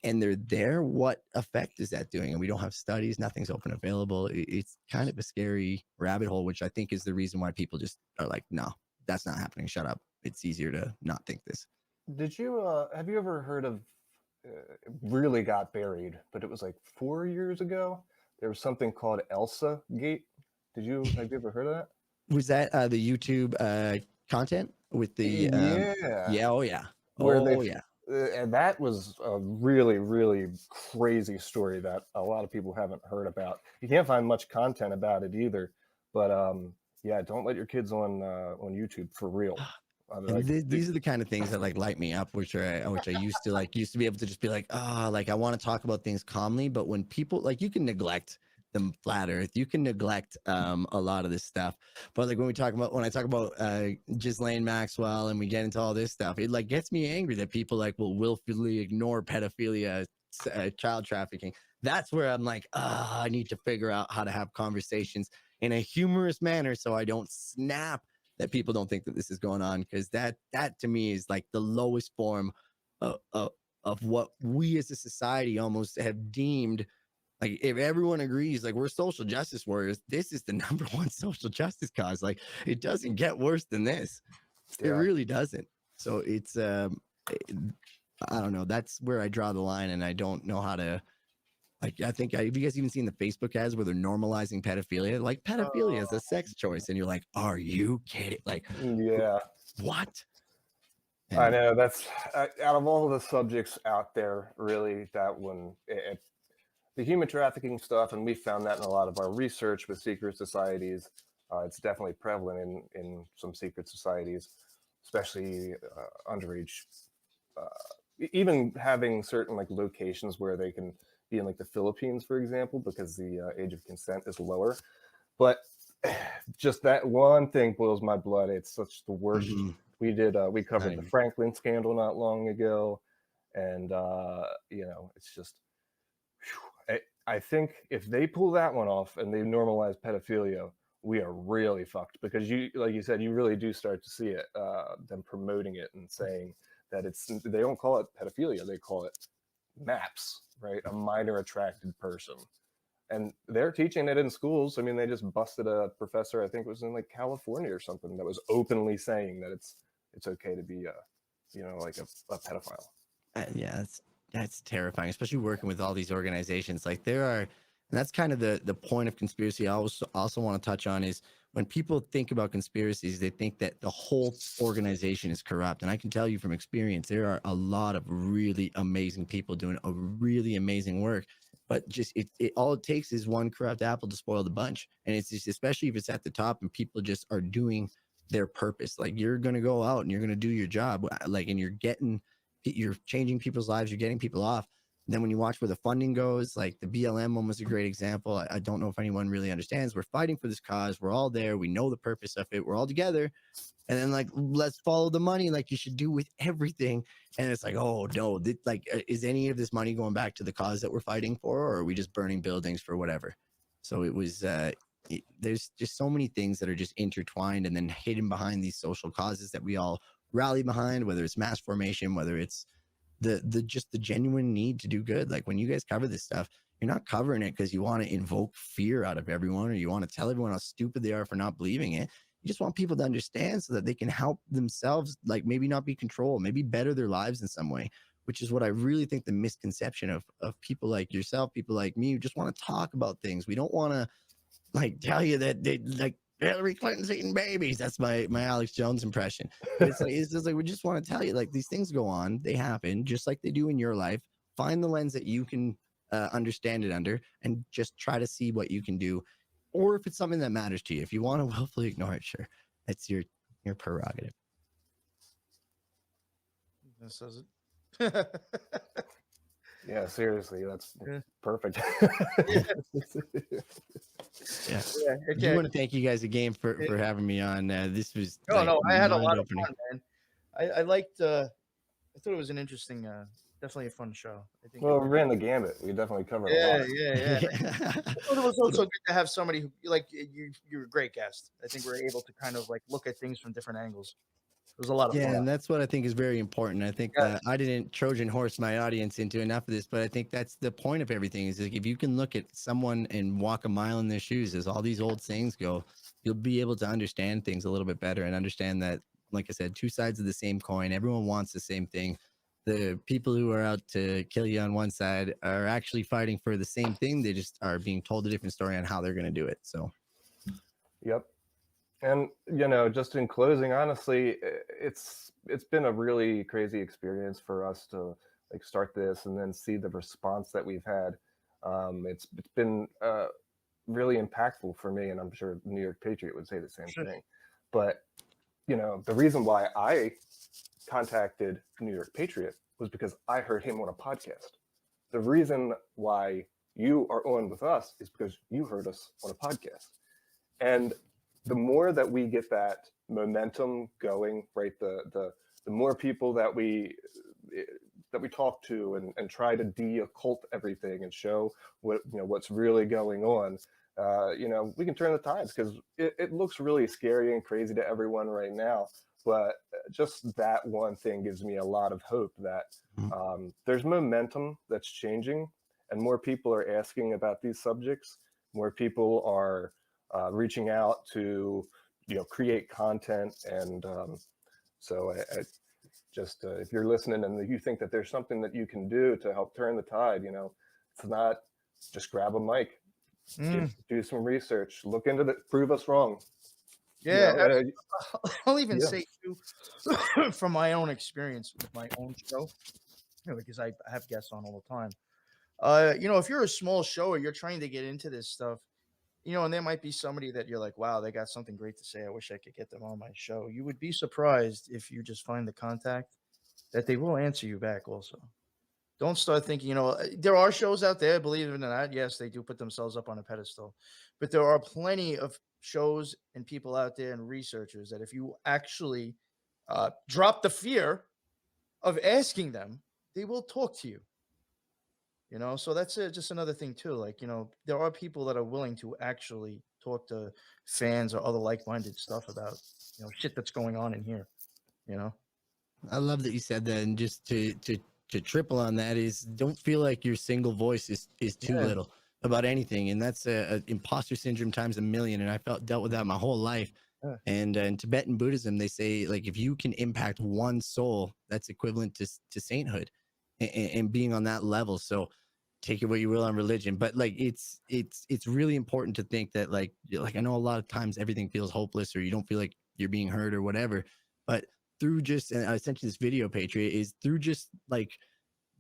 S1: and they're there, what effect is that doing? And we don't have studies, nothing's open available. It's kind of a scary rabbit hole, which I think is the reason why people just are like, no, that's not happening. Shut up. It's easier to not think this.
S3: Did you have you ever heard of it really got buried, but it was like 4 years ago? There was something called Elsa Gate. Have you ever heard of that?
S1: Was that the YouTube content with the
S3: yeah,
S1: oh yeah,
S3: where
S1: oh
S3: they
S1: yeah.
S3: And that was a really, really crazy story that a lot of people haven't heard about. You can't find much content about it either. But yeah, don't let your kids on YouTube for real.
S1: And these are the kind of things that like light me up, which I used to be able to just be like, like I want to talk about things calmly. But when people like, you can neglect the flat earth, you can neglect a lot of this stuff. But like when I talk about Ghislaine Maxwell and we get into all this stuff, it like gets me angry that people like will willfully ignore pedophilia, child trafficking. That's where I'm like, I need to figure out how to have conversations in a humorous manner so I don't snap that people don't think that this is going on, because that to me is like the lowest form of what we as a society almost have deemed. Like if everyone agrees, like we're social justice warriors, this is the number one social justice cause. Like it doesn't get worse than this. It really doesn't. So it's I don't know. That's where I draw the line, and I don't know how to. Like, I think, have you guys even seen the Facebook ads where they're normalizing pedophilia? Like, pedophilia is a sex choice. And you're like, are you kidding? Like,
S3: yeah.
S1: What?
S3: I know that's out of all the subjects out there, really, that one, the human trafficking stuff, and we found that in a lot of our research with secret societies. It's definitely prevalent in some secret societies, especially underage. Even having certain like locations where they can be in like the Philippines, for example, because the age of consent is lower. But just that one thing boils my blood. It's such the worst.
S1: Mm-hmm.
S3: We covered the Franklin scandal not long ago, and it's just. I think if they pull that one off and they normalize pedophilia, we are really fucked, because like you said, you really do start to see it, them promoting it and saying that they don't call it pedophilia, they call it MAPS, right? A minor attracted person. and they're teaching it in schools. I mean, they just busted a professor, I think it was in like California or something, that was openly saying that it's okay to be like a pedophile.
S1: Yeah, that's terrifying, especially working with all these organizations. Like there are, and that's kind of the point of conspiracy. I also want to touch on is when people think about conspiracies, they think that the whole organization is corrupt. And I can tell you from experience, there are a lot of really amazing people doing a really amazing work. But just it all it takes is one corrupt apple to spoil the bunch. And it's just, especially if it's at the top and people just are doing their purpose. Like you're gonna go out and you're gonna do your job, like, and you're changing people's lives, you're getting people off. And then when you watch where the funding goes, like the BLM one was a great example. I don't know if anyone really understands. We're fighting for this cause. We're all there. We know the purpose of it. We're all together. And then like, let's follow the money like you should do with everything. And it's like, oh no, is any of this money going back to the cause that we're fighting for? Or are we just burning buildings for whatever? So it was, there's just so many things that are just intertwined and then hidden behind these social causes that we all rally behind, whether it's mass formation, whether it's the genuine need to do good. Like when you guys cover this stuff, you're not covering it because you want to invoke fear out of everyone or you want to tell everyone how stupid they are for not believing it. You just want people to understand so that they can help themselves, like maybe not be controlled, maybe better their lives in some way, which is what I really think the misconception of people like yourself, people like me, who just want to talk about things. We don't want to like tell you that they like Hillary Clinton's eating babies. That's my Alex Jones impression. But it's just like we just want to tell you, like, these things go on, they happen just like they do in your life. Find the lens that you can understand it under, and just try to see what you can do, or if it's something that matters to you. If you want to willfully ignore it, sure, it's your prerogative.
S2: That says it.
S3: Yeah, seriously, that's perfect.
S1: Yeah.
S2: Okay.
S1: I want to thank you guys again for having me on. This was
S2: No, I had a lot of
S1: mind-opening.
S2: fun, man. I liked. I thought it was an interesting, definitely a fun show. I think.
S3: Well, we ran the gamut. We definitely covered a lot.
S2: Yeah. I thought it was also good to have somebody who, like, you're a great guest. I think we're able to kind of like look at things from different angles. It was a lot of fun.
S1: Yeah, and that's what I think is very important. I think I didn't Trojan horse my audience into enough of this, but I think that's the point of everything is like if you can look at someone and walk a mile in their shoes, as all these old sayings go, you'll be able to understand things a little bit better and understand that, like I said, two sides of the same coin. Everyone wants the same thing. The people who are out to kill you on one side are actually fighting for the same thing. They just are being told a different story on how they're going to do it. So,
S3: yep. And, just in closing, honestly, it's been a really crazy experience for us to like start this and then see the response that we've had. It's been really impactful for me, and I'm sure New York Patriot would say the same thing. But, the reason why I contacted New York Patriot was because I heard him on a podcast. The reason why you are on with us is because you heard us on a podcast. And the more that we get that momentum going, right, the more people that we talk to and try to de-occult everything and show what's really going on, we can turn the tides, because it looks really scary and crazy to everyone right now. But just that one thing gives me a lot of hope that there's momentum that's changing, and more people are asking about these subjects. More people are reaching out to, create content. And so I just, if you're listening and you think that there's something that you can do to help turn the tide, it's not just grab a mic, do some research, look into it, prove us wrong.
S2: Yeah, I'll even say too, from my own experience with my own show, because I have guests on all the time. If you're a small show or you're trying to get into this stuff, and there might be somebody that you're like, wow, they got something great to say. I wish I could get them on my show. You would be surprised if you just find the contact that they will answer you back also. Don't start thinking, there are shows out there, believe it or not. Yes, they do put themselves up on a pedestal, but there are plenty of shows and people out there and researchers that if you actually drop the fear of asking them, they will talk to you. So that's just another thing too. Like, there are people that are willing to actually talk to fans or other like-minded stuff about, shit that's going on in here,
S1: I love that you said that. And just to triple on that is, don't feel like your single voice is too little. about anything, and that's a imposter syndrome times a million. And I dealt with that my whole life.
S2: Yeah.
S1: And in Tibetan Buddhism, they say, like, if you can impact one soul, that's equivalent to sainthood, and being on that level. So take it what you will on religion, but like it's really important to think that like I know a lot of times everything feels hopeless, or you don't feel like you're being heard or whatever, but through just, and essentially this video, Patriot, is through just like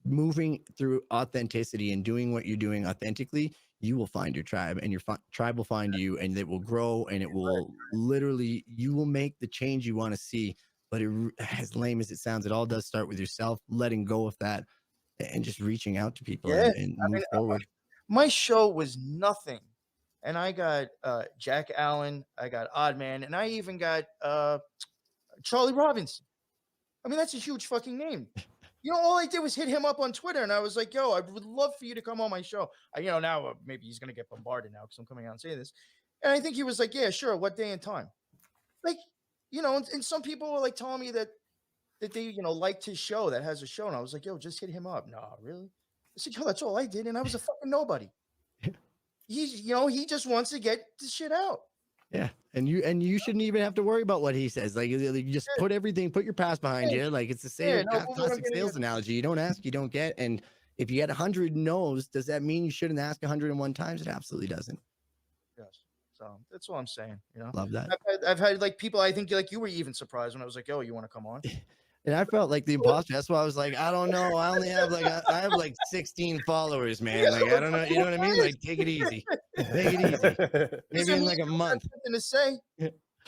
S1: moving through authenticity and doing what you're doing authentically, you will find your tribe, and your tribe will find you, and it will grow, and it will literally, you will make the change you want to see. But as lame as it sounds, it all does start with yourself, letting go of that, and just reaching out to people,
S2: Yeah,
S1: and move forward.
S2: my show was nothing, and I got Jack Allen, I got Oddman, and I even got Charlie Robinson. I mean, that's a huge fucking name. You know, all I did was hit him up on Twitter, and I was like, "Yo, I would love for you to come on my show." You know, now maybe he's gonna get bombarded now because I'm coming out and saying this, and I think he was like, "Yeah, sure. What day and time?" Like, you know, and some people were like telling me that they, you know, liked his show, that has a show, and I was like, "Yo, just hit him up." No, really? I said, "Yo, that's all I did," and I was a fucking nobody. He's, you know, he just wants to get the shit out.
S1: Yeah, and you shouldn't even have to worry about what he says. Like, you just put your past behind you. Like, it's the same classic sales analogy. You don't ask, you don't get. And if you get 100 no's, does that mean you shouldn't ask 101 times? It absolutely doesn't.
S2: Yes. So that's what I'm saying. You know,
S1: Love that.
S2: I've had like people, I think like you were even surprised when I was like, "Yo, you want to come on?"
S1: And I felt like the imposter. That's why I was like, I don't know. I only have like I have like 16 followers, man. Like, I don't know. You know what I mean? Like, take it easy. Take it easy. Maybe in like a month.
S2: Something to say.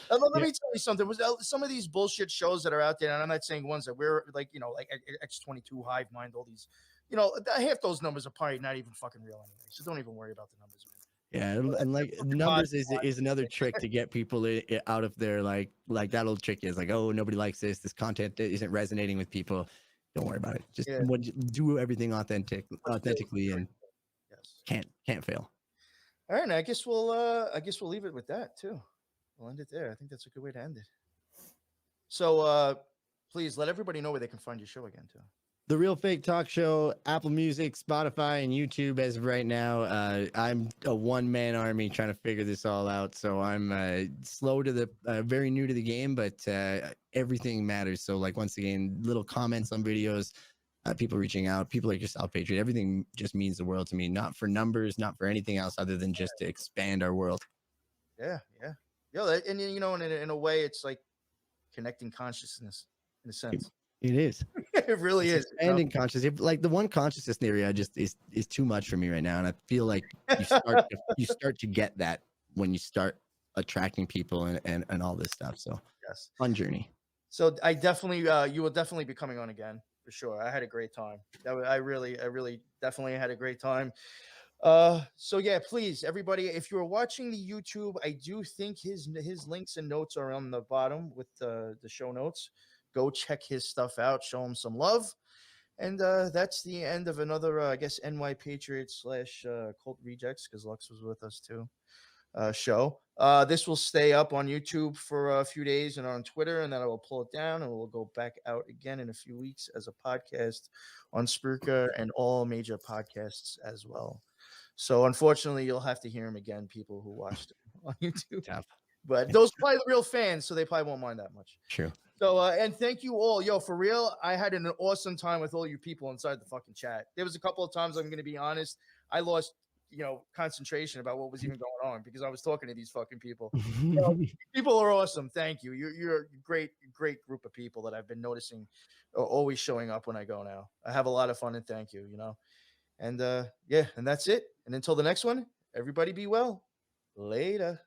S2: Let me tell you something. Was some of these bullshit shows that are out there, and I'm not saying ones that we're like, you know, like X22, Hive Mind, all these, you know, half those numbers are probably not even fucking real anyway. So don't even worry about the numbers, man.
S1: Yeah, and like numbers is another trick to get people out of their like that old trick is like, oh, nobody likes this. This content isn't resonating with people. Don't worry about it. Just do everything authentically, and can't fail.
S2: All right, and I guess we'll leave it with that too. We'll end it there. I think that's a good way to end it. So please let everybody know where they can find your show again too.
S1: The Real Fake Talk Show, Apple Music, Spotify, and YouTube as of right now. I'm a one-man army trying to figure this all out. So I'm very new to the game, but everything matters. So like, once again, little comments on videos, people reaching out, people like yourself, Patriot, everything just means the world to me. Not for numbers, not for anything else other than just to expand our world. Yeah.
S2: And you know, in a way, it's like connecting consciousness in a sense.
S1: It is.
S2: It really is.
S1: Expanding consciousness. Like, the one consciousness theory, I just is too much for me right now, and I feel like you start to get that when you start attracting people and all this stuff. So
S2: yes,
S1: fun journey.
S2: So I definitely, you will definitely be coming on again for sure. I had a great time. I really definitely had a great time. So yeah, please, everybody, if you're watching the YouTube, I do think his links and notes are on the bottom with the show notes. Go check his stuff out, show him some love. And that's the end of another, I guess, NY Patriot / Occult Rejects, because Luxe was with us too, show. This will stay up on YouTube for a few days and on Twitter, and then I will pull it down and we'll go back out again in a few weeks as a podcast on Spreaker and all major podcasts as well. So unfortunately, you'll have to hear him again, people who watched it on YouTube.
S1: Tough.
S2: But those are probably the real fans, so they probably won't mind that much.
S1: True.
S2: So, and thank you all. Yo, for real, I had an awesome time with all you people inside the fucking chat. There was a couple of times, I'm going to be honest, I lost, you know, concentration about what was even going on because I was talking to these fucking people. You know, people are awesome. Thank you. You're a great group of people that I've been noticing are always showing up when I go now. I have a lot of fun, and thank you, you know. And yeah, and that's it. And until the next one, everybody be well. Later.